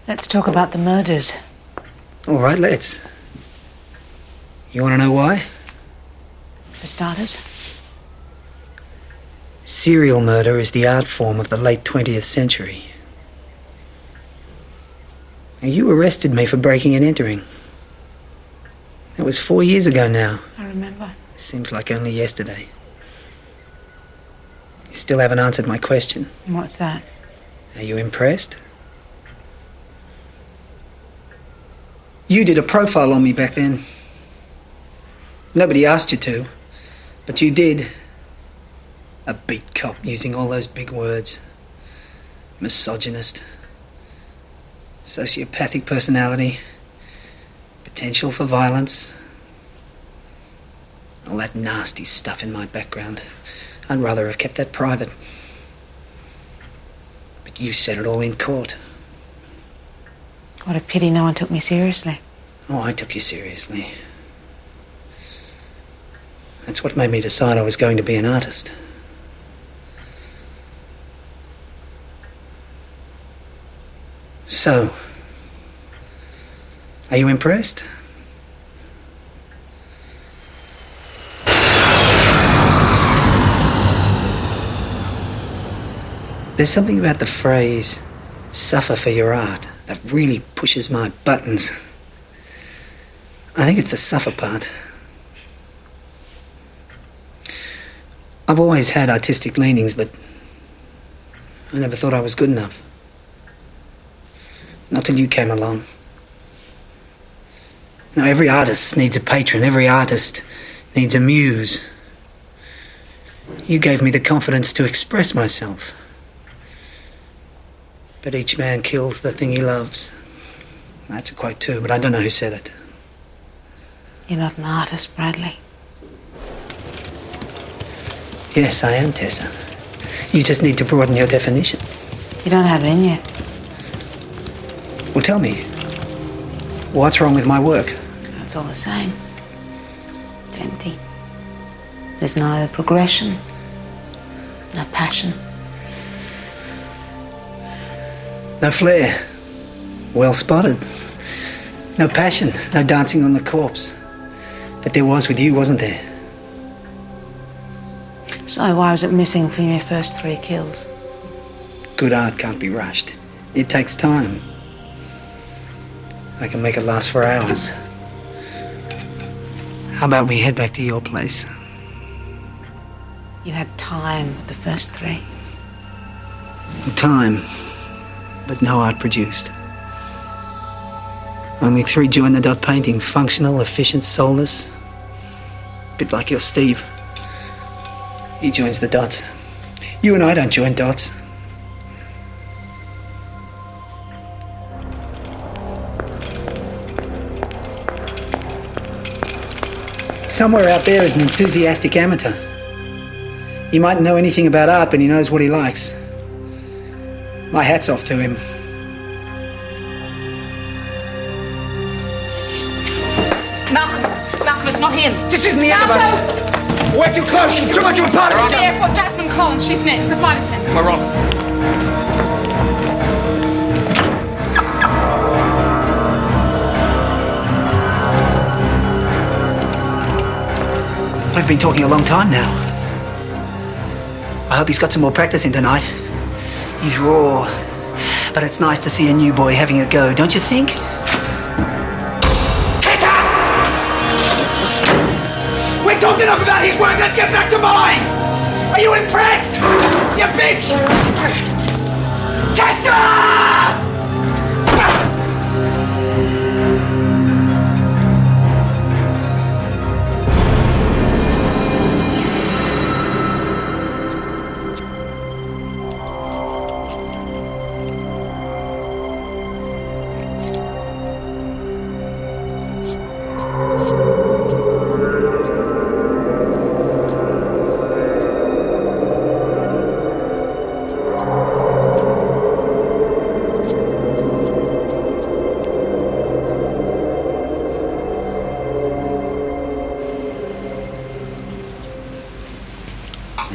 Let's talk about the murders. All right, let's. You want to know why? For starters. Serial murder is the art form of the late 20th century. Now, you arrested me for breaking and entering. That was 4 years ago now. I remember. Seems like only yesterday. You still haven't answered my question. And what's that? Are you impressed? You did a profile on me back then. Nobody asked you to, but you did. A beat cop using all those big words. Misogynist. Sociopathic personality. Potential for violence. All that nasty stuff in my background. I'd rather have kept that private. But you said it all in court. What a pity no one took me seriously. Oh, I took you seriously. That's what made me decide I was going to be an artist. So, are you impressed? There's something about the phrase, suffer for your art, that really pushes my buttons. I think it's the suffer part. I've always had artistic leanings, but I never thought I was good enough. Not till you came along. Now, every artist needs a patron. Every artist needs a muse. You gave me the confidence to express myself. But each man kills the thing he loves. That's a quote too, but I don't know who said it. You're not an artist, Bradley. Yes, I am, Tessa. You just need to broaden your definition. You don't have it in you. Well, tell me, what's wrong with my work? It's all the same. It's empty. There's no progression, no passion. No flair. Well spotted. No passion, no dancing on the corpse. But there was with you, wasn't there? So why was it missing from your first 3 kills? Good art can't be rushed. It takes time. I can make it last for hours. How about we head back to your place? You had time with the first 3. Time, but no art produced. Only 3 join-the-dot paintings, functional, efficient, soulless. A bit like your Steve. He joins the dots. You and I don't join dots. Somewhere out there is an enthusiastic amateur. He mightn't know anything about art, but he knows what he likes. My hat's off to him. Malcolm, it's not him. This isn't the end of us. We're too close. Too much of a part of it. Yeah, what Jasmine Collins? She's next. The flight attendant. We're on. We've been talking a long time now. I hope he's got some more practice in tonight. He's raw, but it's nice to see a new boy having a go, don't you think? Tessa! We've talked enough about his work, let's get back to mine! Are you impressed? You bitch! Tessa!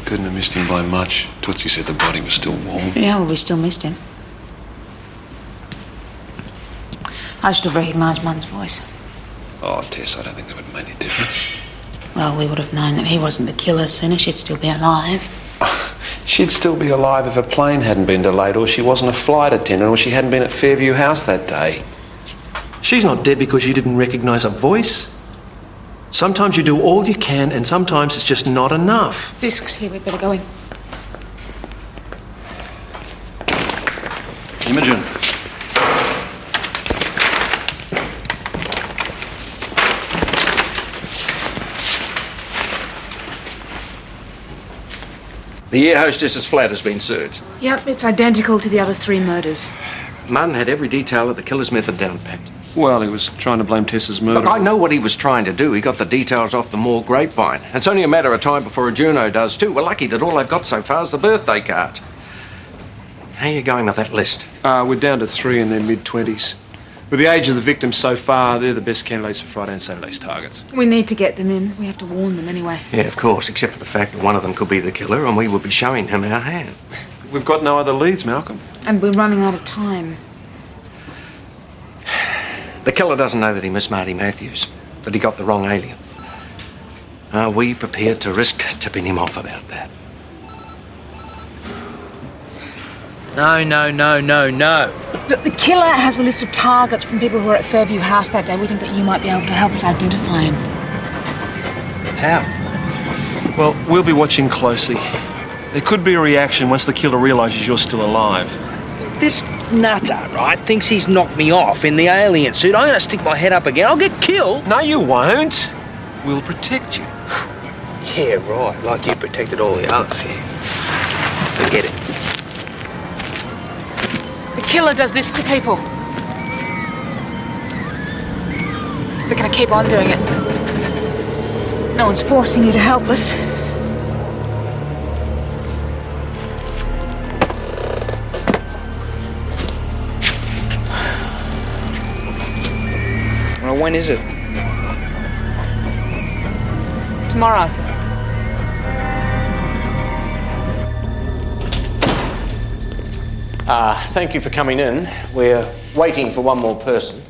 Couldn't have missed him by much. Tootsie said the body was still warm. Yeah, well, we still missed him. I should have recognised Mun's voice. Oh, Tess, I don't think that would have made any difference. Well, we would have known that he wasn't the killer sooner. She'd still be alive. She'd still be alive if her plane hadn't been delayed, or she wasn't a flight attendant, or she hadn't been at Fairview House that day. She's not dead because you didn't recognise a voice. Sometimes you do all you can, and sometimes it's just not enough. Fisk's here, we'd better go in. Imogen. The air hostess's flat has been searched. Yep, it's identical to the other 3 murders. Munn had every detail of the killer's method down packed. Well, he was trying to blame Tessa's murder. Look, I know what he was trying to do. He got the details off the Moore grapevine. It's only a matter of time before a journo does too. We're lucky that all I've got so far is the birthday card. How are you going with that list? We're down to 3 in their mid-20s. With the age of the victims so far, they're the best candidates for Friday and Saturday's targets. We need to get them in. We have to warn them anyway. Yeah, of course, except for the fact that one of them could be the killer and we will be showing him our hand. We've got no other leads, Malcolm. And we're running out of time. The killer doesn't know that he missed Marty Matthews, that he got the wrong alien. Are we prepared to risk tipping him off about that? No. Look, the killer has a list of targets from people who were at Fairview House that day. We think that you might be able to help us identify him. How? Well, we'll be watching closely. There could be a reaction once the killer realises you're still alive. This nutter, right, thinks he's knocked me off in the alien suit. I'm going to stick my head up again. I'll get killed. No, you won't. We'll protect you. Yeah, right. Like you protected all the others here. Forget it. The killer does this to people. We're going to keep on doing it. No one's forcing you to help us. Well, when is it? Tomorrow. Thank you for coming in. We're waiting for one more person.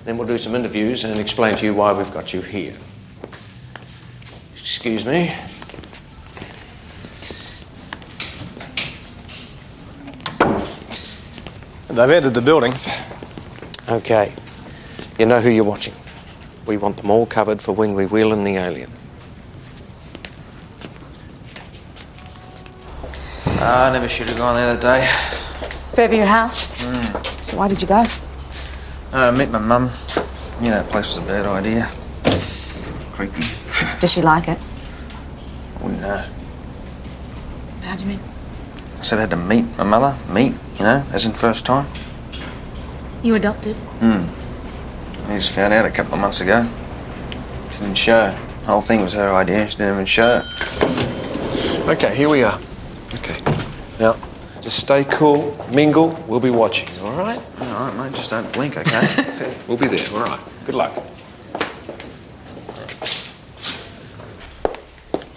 Then we'll do some interviews and explain to you why we've got you here. Excuse me. They've entered the building. Okay. You know who you're watching. We want them all covered for when we wheel in the alien. I never should have gone the other day. Fairview House? So why did you go? I met my mum. You know, that place was a bad idea. Creepy. Does she like it? I wouldn't know. How do you mean? I said I had to meet my mother. Meet, you know, as in first time. You adopted? I just found out a couple of months ago. She didn't show. The whole thing was her idea. She didn't even show it. Okay, here we are. Okay. Now, just stay cool, mingle, we'll be watching, all right? All right, mate, just don't blink, okay? We'll be there, all right. Good luck.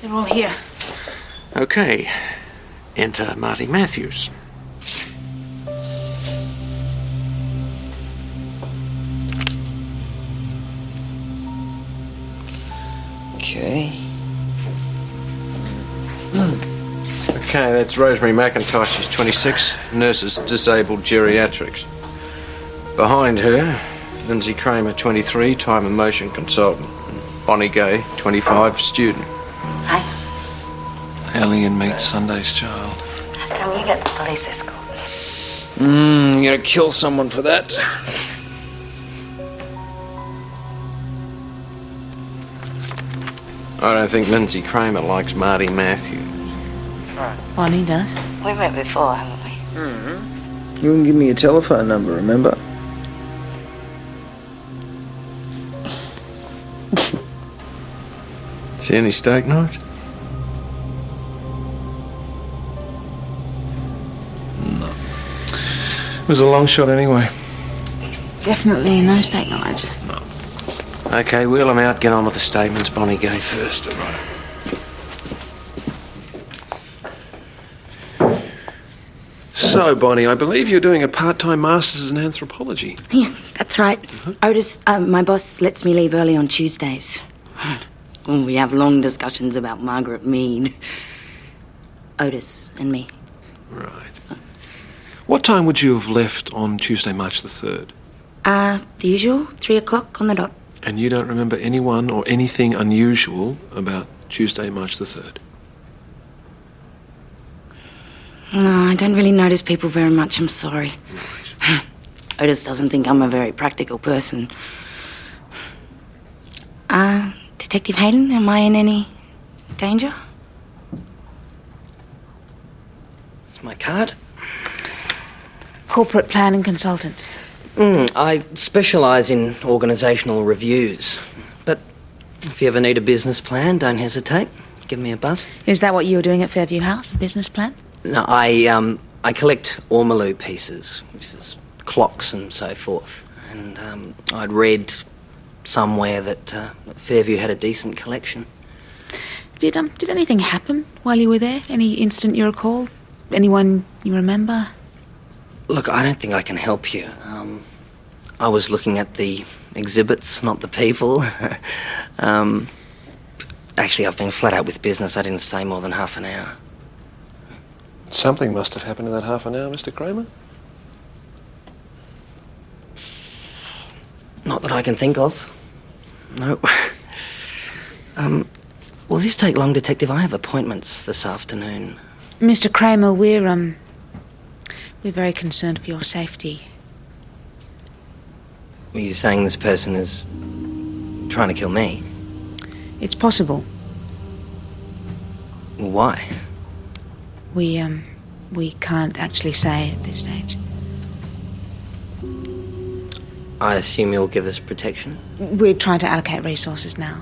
They're all here. Okay. Enter Marty Matthews. Okay. Okay, that's Rosemary McIntosh. She's 26, nurses disabled geriatrics. Behind her, Lindsay Kramer, 23, time and motion consultant. And Bonnie Gay, 25, student. Hi. Alien meets Sunday's child. How come you get the police escort? You gotta kill someone for that. I don't think Lindsay Kramer likes Marty Matthews. Bonnie does. We met before, haven't we? You can give me your telephone number, remember? See any steak knives? No. It was a long shot anyway. Definitely no steak knives. Okay, wheel them out, get on with the statements. Bonnie Gay first. All right. So, Bonnie, I believe you're doing a part-time master's in anthropology. Yeah, that's right. Otis, my boss lets me leave early on Tuesdays. We have long discussions about Margaret Mead. Otis and me. Right. So. What time would you have left on Tuesday, March the 3rd? The usual, 3 o'clock on the dot. And you don't remember anyone or anything unusual about Tuesday, March the 3rd? No, I don't really notice people very much, I'm sorry. Right. Otis doesn't think I'm a very practical person. Detective Hayden, am I in any danger? It's my card. Corporate planning consultant. I specialise in organisational reviews. But if you ever need a business plan, don't hesitate. Give me a buzz. Is that what you were doing at Fairview House, a business plan? No, I collect ormolu pieces, which is clocks and so forth. And I'd read somewhere that Fairview had a decent collection. Did anything happen while you were there? Any incident you recall? Anyone you remember? Look, I don't think I can help you. I was looking at the exhibits, not the people. Actually, I've been flat out with business. I didn't stay more than half an hour. Something must have happened in that half an hour, Mr. Kramer. Not that I can think of. No. Will this take long, Detective? I have appointments this afternoon. Mr. Kramer, we're very concerned for your safety. Were you saying this person is trying to kill me? It's possible. Why? We can't actually say at this stage. I assume you'll give us protection? We're trying to allocate resources now.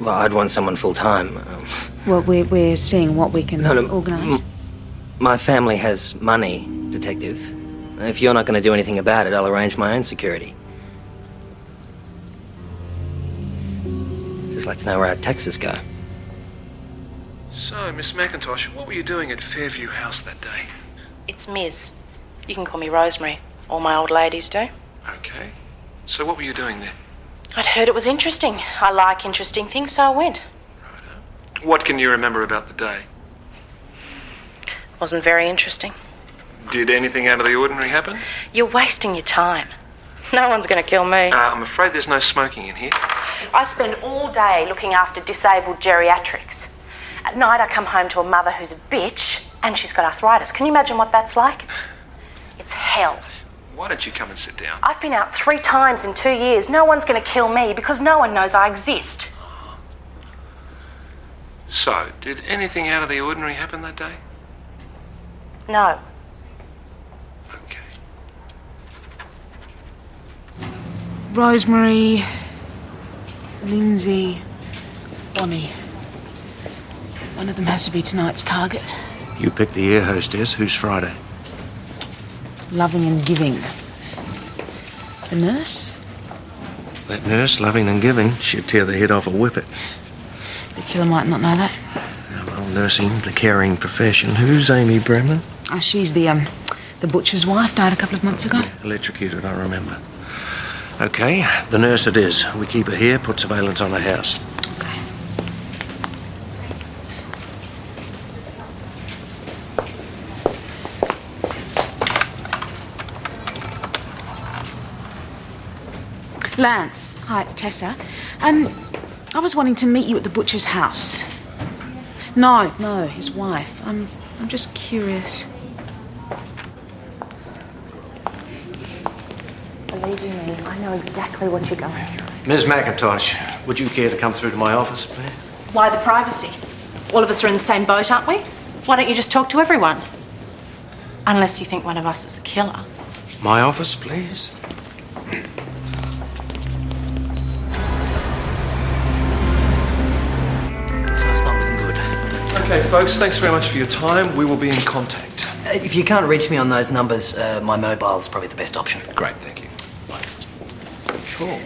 Well, I'd want someone full-time. Well, we're seeing what we can organise. My family has money, Detective. If you're not going to do anything about it, I'll arrange my own security. Just like to know where our taxes go. So, Miss McIntosh, what were you doing at Fairview House that day? It's Ms. You can call me Rosemary. All my old ladies do. Okay. So what were you doing there? I'd heard it was interesting. I like interesting things, so I went. What can you remember about the day? Wasn't very interesting. Did anything out of the ordinary happen? You're wasting your time. No one's going to kill me. I'm afraid there's no smoking in here. I spend all day looking after disabled geriatrics. At night I come home to a mother who's a bitch and she's got arthritis. Can you imagine what that's like? It's hell. Why don't you come and sit down? I've been out 3 times in 2 years. No one's going to kill me because no one knows I exist. So, did anything out of the ordinary happen that day? No. Rosemary, Lindsay, Bonnie. One of them has to be tonight's target. You picked the air hostess. Who's Friday? Loving and giving. The nurse? That nurse, loving and giving, she'd tear the head off a whippet. The killer might not know that. Well, nursing, the caring profession. Who's Amy Brennan? She's the butcher's wife, died a couple of months ago. Electrocuted, I remember. Okay, the nurse it is. We keep her here, put surveillance on the house. Okay. Lance, hi, it's Tessa. I was wanting to meet you at the butcher's house. No, his wife. I'm just curious. Believe you me, I know exactly what you're going through. Ms. McIntosh, would you care to come through to my office, please? Why the privacy? All of us are in the same boat, aren't we? Why don't you just talk to everyone? Unless you think one of us is the killer. My office, please? So it's not looking good. Okay, folks, thanks very much for your time. We will be in contact. If you can't reach me on those numbers, my mobile is probably the best option. Great, thank you. Bye. Sure.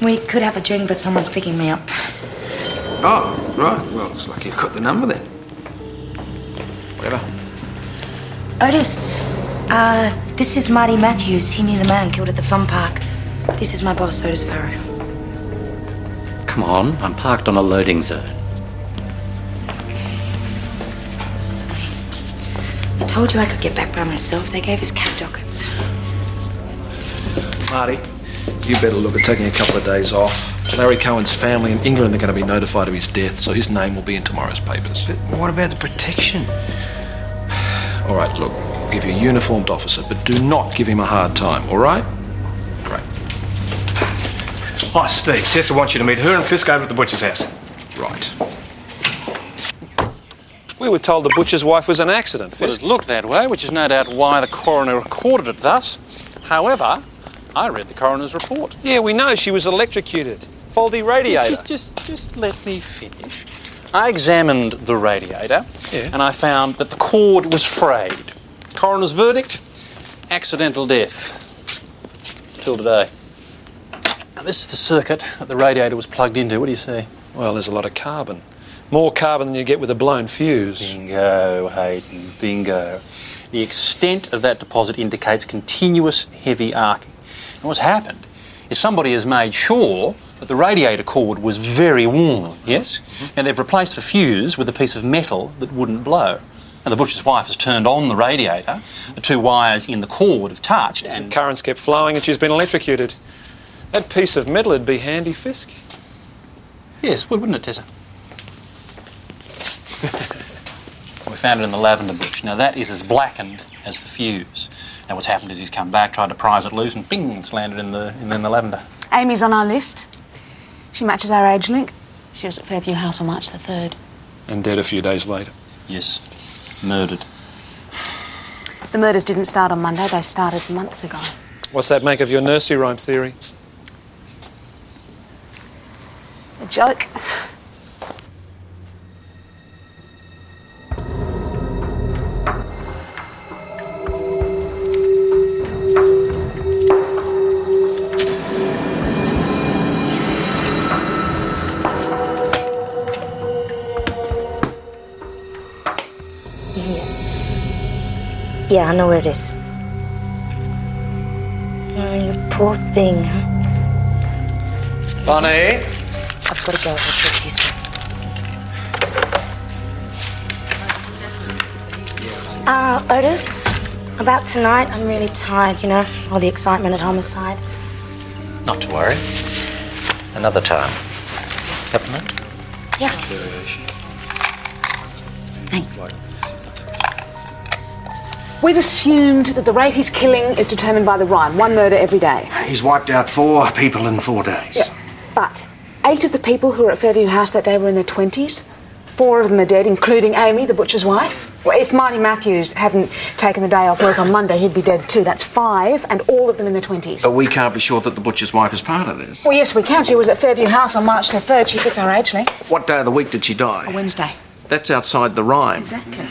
We could have a drink, but someone's picking me up. Oh, right. Well, it's like you've got the number then. Whatever. Otis, this is Marty Matthews. He knew the man killed at the fun park. This is my boss, Otis Farrow. Come on, I'm parked on a loading zone. I told you I could get back by myself. They gave us cab dockets. Marty, you better look at taking a couple of days off. Larry Cohen's family in England are going to be notified of his death, so his name will be in tomorrow's papers. But what about the protection? All right, look, I'll give you a uniformed officer, but do not give him a hard time, all right? Great. Hi, Steve. Tessa wants you to meet her and Fisk over at the butcher's house. Right. We were told the butcher's wife was an accident, Well, Fisk. it looked that way, which is no doubt why the coroner recorded it thus. However, I read the coroner's report. Yeah, we know she was electrocuted. Faulty radiator. Just let me finish. I examined the radiator and I found that the cord was frayed. Coroner's verdict, accidental death. Till today. Now this is the circuit that the radiator was plugged into. What do you see? Well, there's a lot of carbon. More carbon than you get with a blown fuse. Bingo, Hayden, bingo. The extent of that deposit indicates continuous heavy arcing. And what's happened is somebody has made sure that the radiator cord was very warm, yes? And they've replaced the fuse with a piece of metal that wouldn't blow. And the butcher's wife has turned on the radiator, the two wires in the cord have touched and... The currents kept flowing and she's been electrocuted. That piece of metal would be handy, Fisk. Yes, wouldn't it, Tessa? We found it in the lavender bush. Now that is as blackened as the fuse. Now what's happened is he's come back, tried to prise it loose and bing, it's landed in the lavender. Amy's on our list. She matches our age link. She was at Fairview House on March the 3rd. And dead a few days later. Yes, murdered. The murders didn't start on Monday, they started months ago. What's that make of your nursery rhyme theory? A joke. Yeah, I know where it is. Oh, you poor thing, huh? Bonnie? I've got to go. I'll talk to you soon. Otis, about tonight, I'm really tired, you know, all the excitement at homicide. Not to worry. Another time. Peppermint? Yeah. Thanks. We've assumed that the rate he's killing is determined by the rhyme, 1 murder every day. He's wiped out 4 people in 4 days. Yeah. But 8 of the people who were at Fairview House that day were in their 20s. 4 of them are dead, including Amy, the butcher's wife. Well, if Marty Matthews hadn't taken the day off work on Monday, he'd be dead too. That's 5, and all of them in their 20s. But we can't be sure that the butcher's wife is part of this. Well, yes, we can. She was at Fairview House on March the 3rd. She fits our age link. What day of the week did she die? A Wednesday. That's outside the rhyme. Exactly.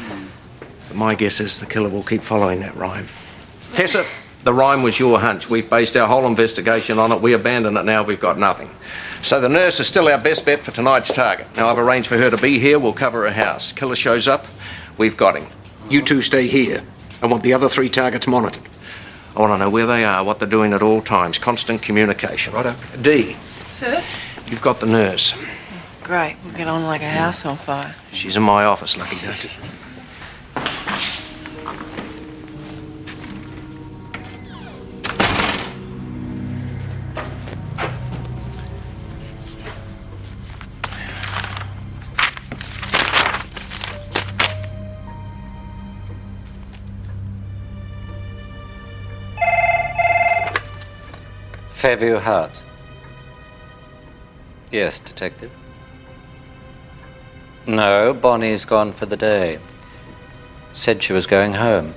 But my guess is the killer will keep following that rhyme. Tessa, the rhyme was your hunch. We've based our whole investigation on it. We abandon it now. We've got nothing. So the nurse is still our best bet for tonight's target. Now, I've arranged for her to be here. We'll cover her house. Killer shows up. We've got him. You two stay here. I want the other 3 targets monitored. I want to know where they are, what they're doing at all times. Constant communication. Righto. Dee. Sir? You've got the nurse. Great. We'll get on like a house on fire. She's in my office, lucky duck. Fairview House. Yes, Detective. No, Bonnie's gone for the day. Said she was going home.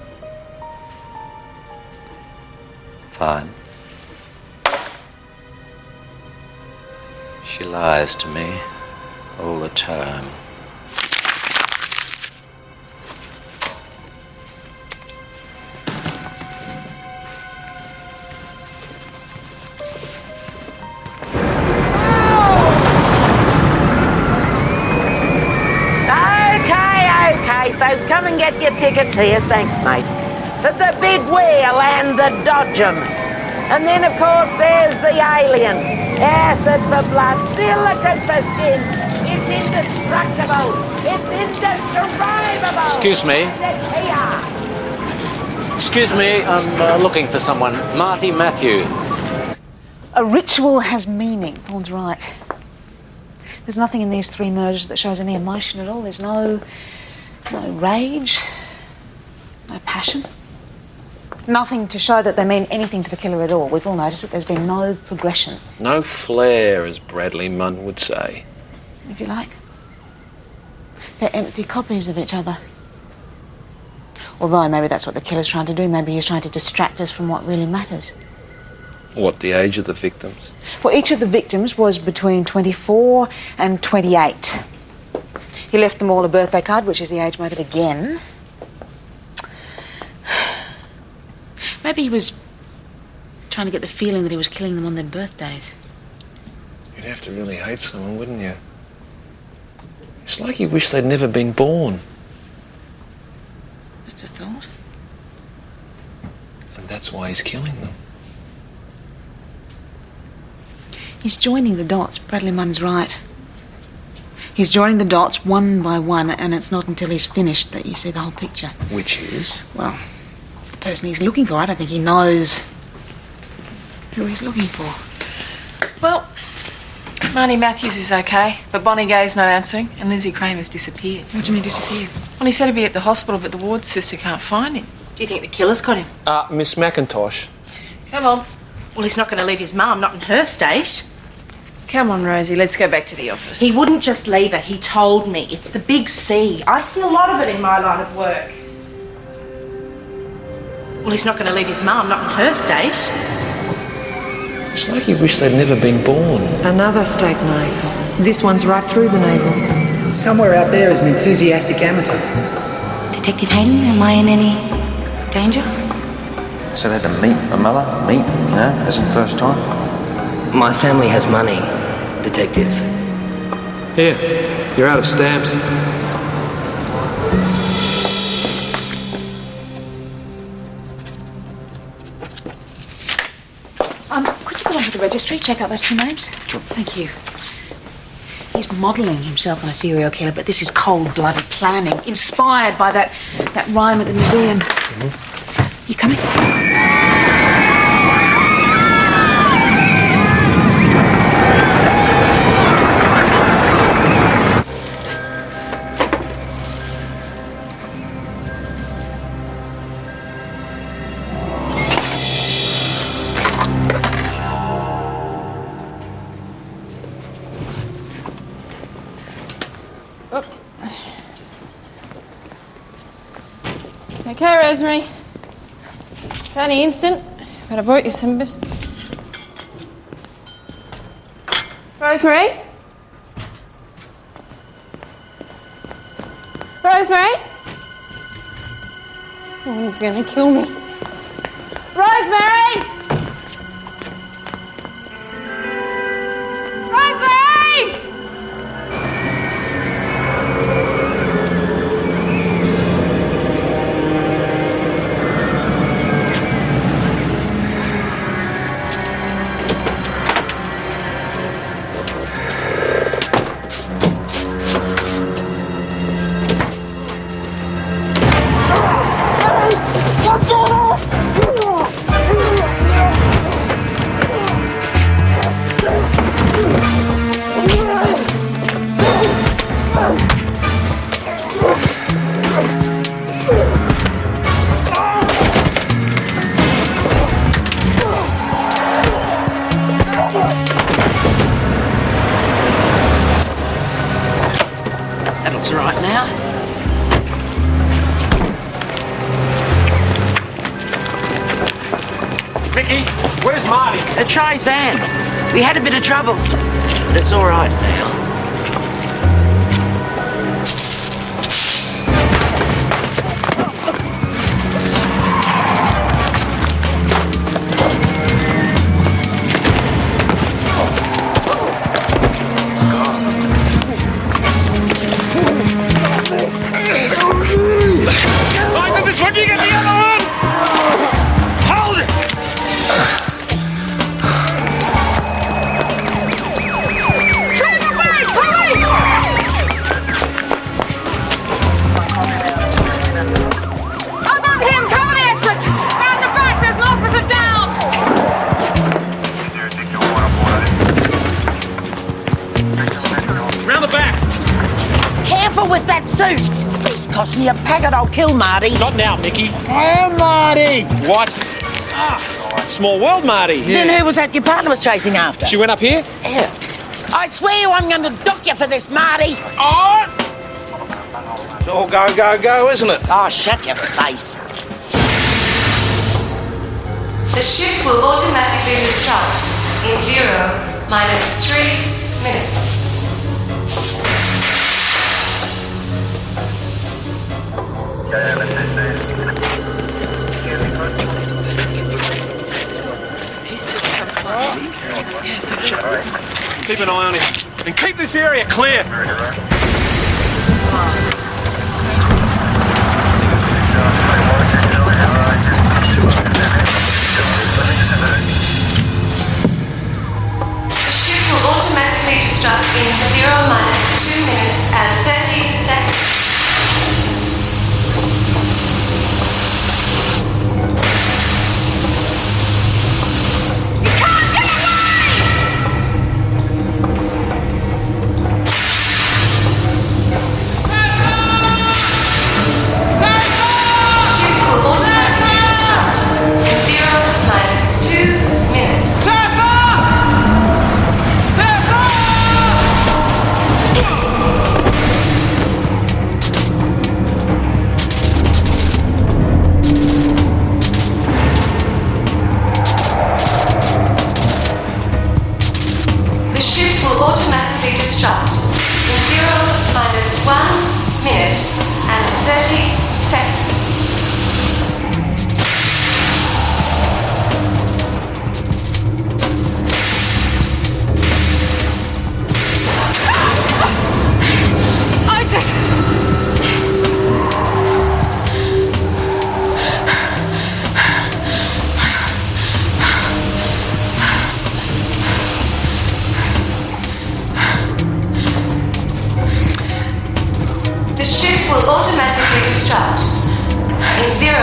Fine. She lies to me all the time. Folks, come and get your tickets here. Thanks, mate. The big wheel and the dodgem. And then, of course, there's the alien. Acid for blood, silicon for skin. It's indestructible. It's indescribable. Excuse me. Excuse me, I'm looking for someone. Marty Matthews. A ritual has meaning. Vaughan's right. There's nothing in these 3 murders that shows any emotion at all. There's no rage, no passion. Nothing to show that they mean anything to the killer at all. We've all noticed that there's been no progression. No flair, as Bradley Munn would say. If you like. They're empty copies of each other. Although maybe that's what the killer's trying to do. Maybe he's trying to distract us from what really matters. What, the age of the victims? Well, each of the victims was between 24 and 28. He left them all a birthday card, which is the age motive again. Maybe he was trying to get the feeling that he was killing them on their birthdays. You'd have to really hate someone, wouldn't you? It's like he wished they'd never been born. That's a thought. And that's why he's killing them. He's joining the dots. Bradley Munn's right. He's joining the dots one by one, and it's not until he's finished that you see the whole picture. Which is? Well, it's the person he's looking for. I don't think he knows who he's looking for. Well, Marnie Matthews is okay, but Bonnie Gay's not answering, and Lizzie Kramer's disappeared. What do you mean disappeared? Well, he said he'd be at the hospital, but the ward sister can't find him. Do you think the killer's got him? Miss McIntosh. Come on. Well, he's not going to leave his mum, not in her state. Come on, Rosie, let's go back to the office. He wouldn't just leave her, he told me. It's the big C. I see a lot of it in my line of work. Well, he's not going to leave his mum, not in her state. It's like he wished they'd never been born. Another steak knife. This one's right through the navel. Somewhere out there is an enthusiastic amateur. Detective Hayden, am I in any danger? I said I had to meet my mother, as in first time. My family has money, Detective. Here, you're out of stamps. Could you go down to the registry, check out those two names? Sure. Thank you. He's modelling himself on a serial killer, but this is cold-blooded planning, inspired by that rhyme at the museum. Mm-hmm. You coming? Okay, Rosemary. It's only instant, but I brought you some Rosemary? Rosemary? Someone's gonna kill me. Rosemary! Rosemary! That looks all right now. Vicky, where's Marty? Try's van. We had a bit of trouble, but it's all right now. I got this one, you get the other one! Hold it! Take away, police! I got him! Come on, exit! Round the back, there's an officer down! Round the back! Careful with that suit! Please cost me a packet, I'll kill Marty. Not now, Mickey. Oh, Marty! What? Small world, Marty. Then who was that your partner was chasing after? She went up here? Yeah. I swear you I'm going to dock you for this, Marty. Oh! It's all go, go, go, isn't it? Oh, shut your face. The ship will automatically destruct in 0 minus 3 minutes. Keep an eye on him. And keep this area clear. The ship will automatically destruct in 0 minus 2 minutes and 30 seconds. Automatically destruct in 0 minus 1 minute and 30 seconds. The ship will automatically destruct in 0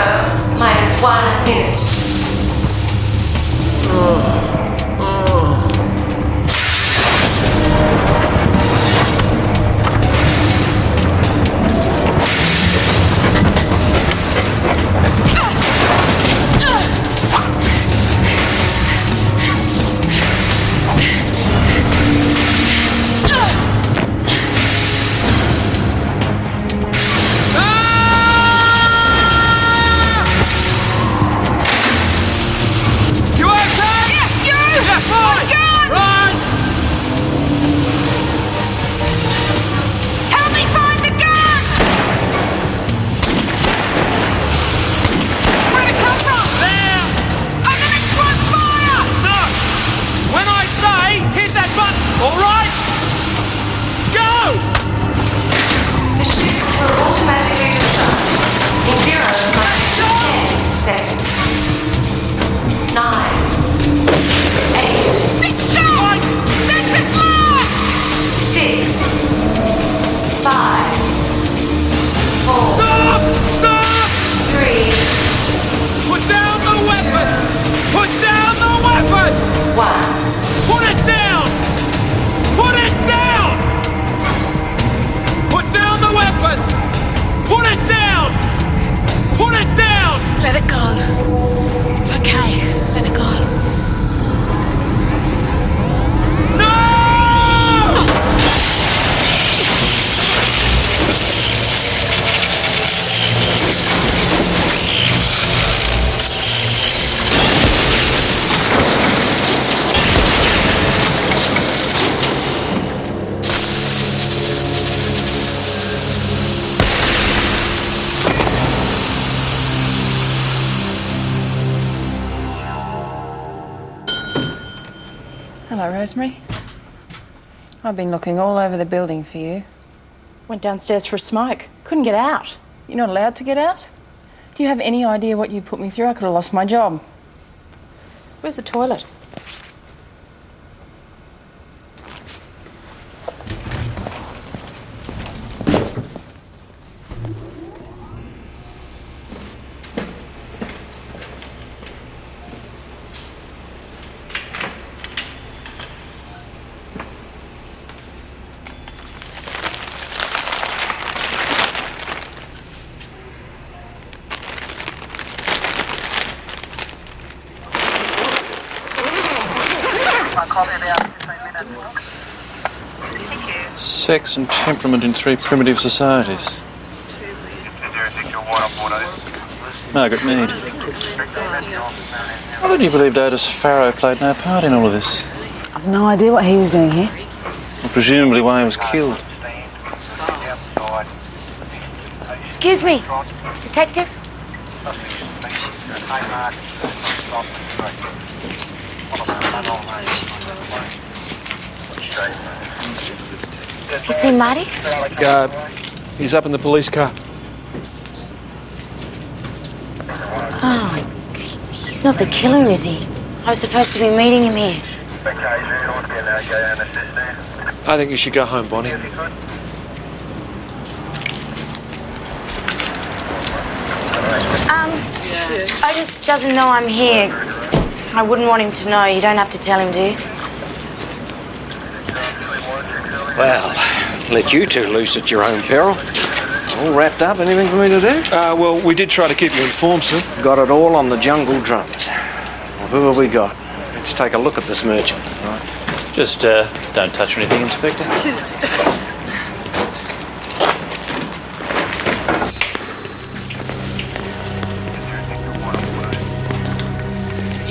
minus 1 minute. Automatically destruct in 0 minus 10 seconds. 9, 8, 6 shots! That's his last! 6, 5, 4. Stop! Stop! 3. Put down the weapon! Put down the weapon! 1. Put it down! Put it down! Put down the weapon! Put it down! Put it down! Let it go. It's okay. Let it go. Hello, Rosemary. I've been looking all over the building for you. Went downstairs for a smoke. Couldn't get out. You're not allowed to get out? Do you have any idea what you put me through? I could have lost my job. Where's the toilet? Sex and temperament in 3 primitive societies. Margaret Mead. I thought you believed Otis Farrow played no part in all of this. I've no idea what he was doing here. Well, presumably why he was killed. Excuse me, detective? You see Marty? He's up in the police car. Oh, he's not the killer, is he? I was supposed to be meeting him here. I think you should go home, Bonnie. Otis doesn't know I'm here. I wouldn't want him to know. You don't have to tell him, do you? Well, let you two loose at your own peril. All wrapped up? Anything for me to do? Well, we did try to keep you informed, sir. Got it all on the jungle drums. Well, who have we got? Let's take a look at this merchant. Right. Just don't touch anything, Inspector.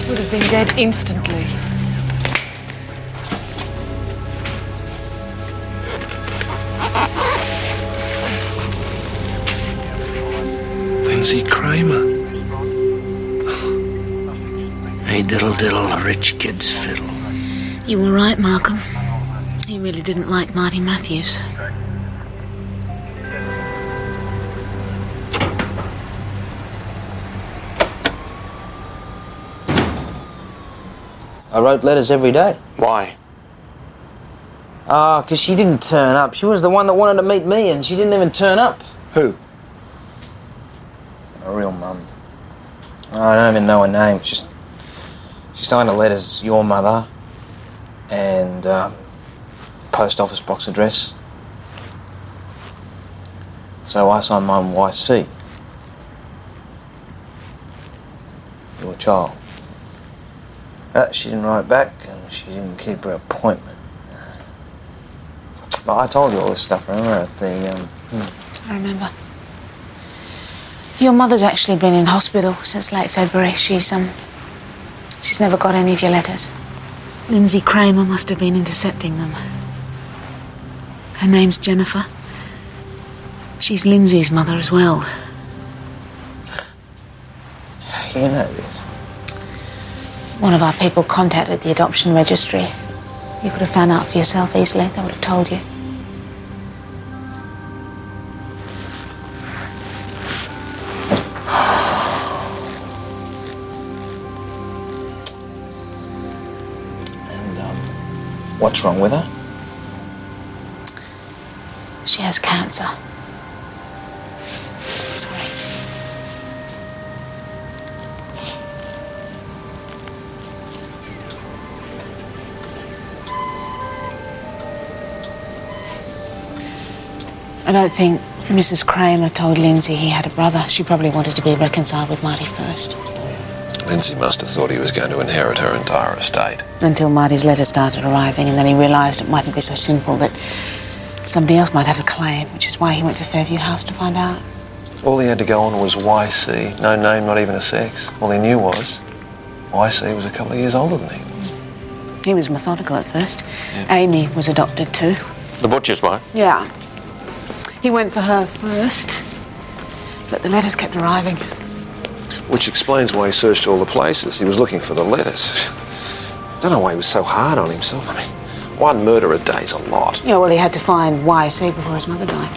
Would have been dead instantly. Lindsay Kramer. Hey, diddle diddle, a rich kid's fiddle. You were right, Malcolm. He really didn't like Marty Matthews. I wrote letters every day. Why? Ah, because she didn't turn up. She was the one that wanted to meet me, and she didn't even turn up. Who? A real mum. I don't even know her name. It's just she signed the letters, your mother, and post office box address. So I signed mine YC. Your child. She didn't write back, and she didn't keep her appointment. But I told you all this stuff, remember, at the, I remember. Your mother's actually been in hospital since late February. She's never got any of your letters. Lindsay Kramer must have been intercepting them. Her name's Jennifer. She's Lindsay's mother as well. You know this. One of our people contacted the adoption registry. You could have found out for yourself easily. They would have told you. What's wrong with her? She has cancer. Sorry. I don't think Mrs. Kramer told Lindsay he had a brother. She probably wanted to be reconciled with Marty first. Lindsay must have thought he was going to inherit her entire estate. Until Marty's letters started arriving, and then he realised it mightn't be so simple, that somebody else might have a claim, which is why he went to Fairview House to find out. All he had to go on was YC. No name, not even a sex. All he knew was YC was a couple of years older than he was. He was methodical at first. Yeah. Amy was adopted too. The butcher's wife? Yeah. He went for her first, but the letters kept arriving. Which explains why he searched all the places. He was looking for the letters. I don't know why he was so hard on himself. I mean, one murder a day's a lot. Yeah, well, he had to find YC before his mother died.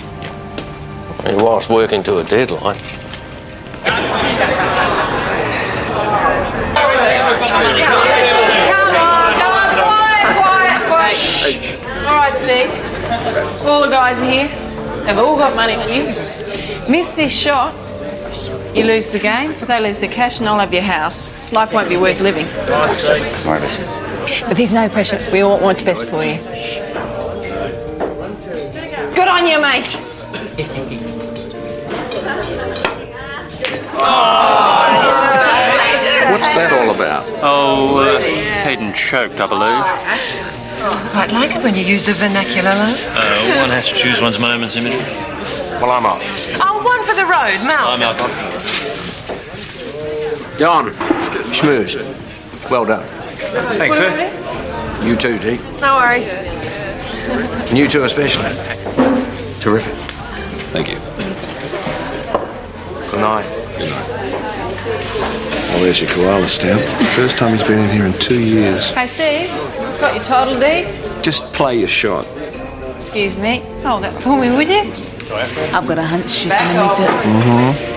He was working to a deadline. Come on, quiet. All right, Steve. All the guys are here. They've all got money on you. Miss this shot, you lose the game, they lose their cash, and I'll have your house. Life won't be worth living. But there's no pressure. We all want what's best for you. Good on you, mate. What's that all about? Oh, head and choked, I believe. Quite like it when you use the vernacular, love. One has to choose one's moments, Imogen. Well, I'm off. Oh, one for the road, Mal. I'm out. Don, schmooze. Well done. Thanks, sir. You too, Dee. No worries. And you two especially. Terrific. Thank you. Good night. Good night. Oh, there's your koala stamp. First time he's been in here in 2 years. Hey, Steve, got your title deed? Just play your shot. Excuse me. Hold that for me, would you? I've got a hunch she's going to miss it. Mm-hmm.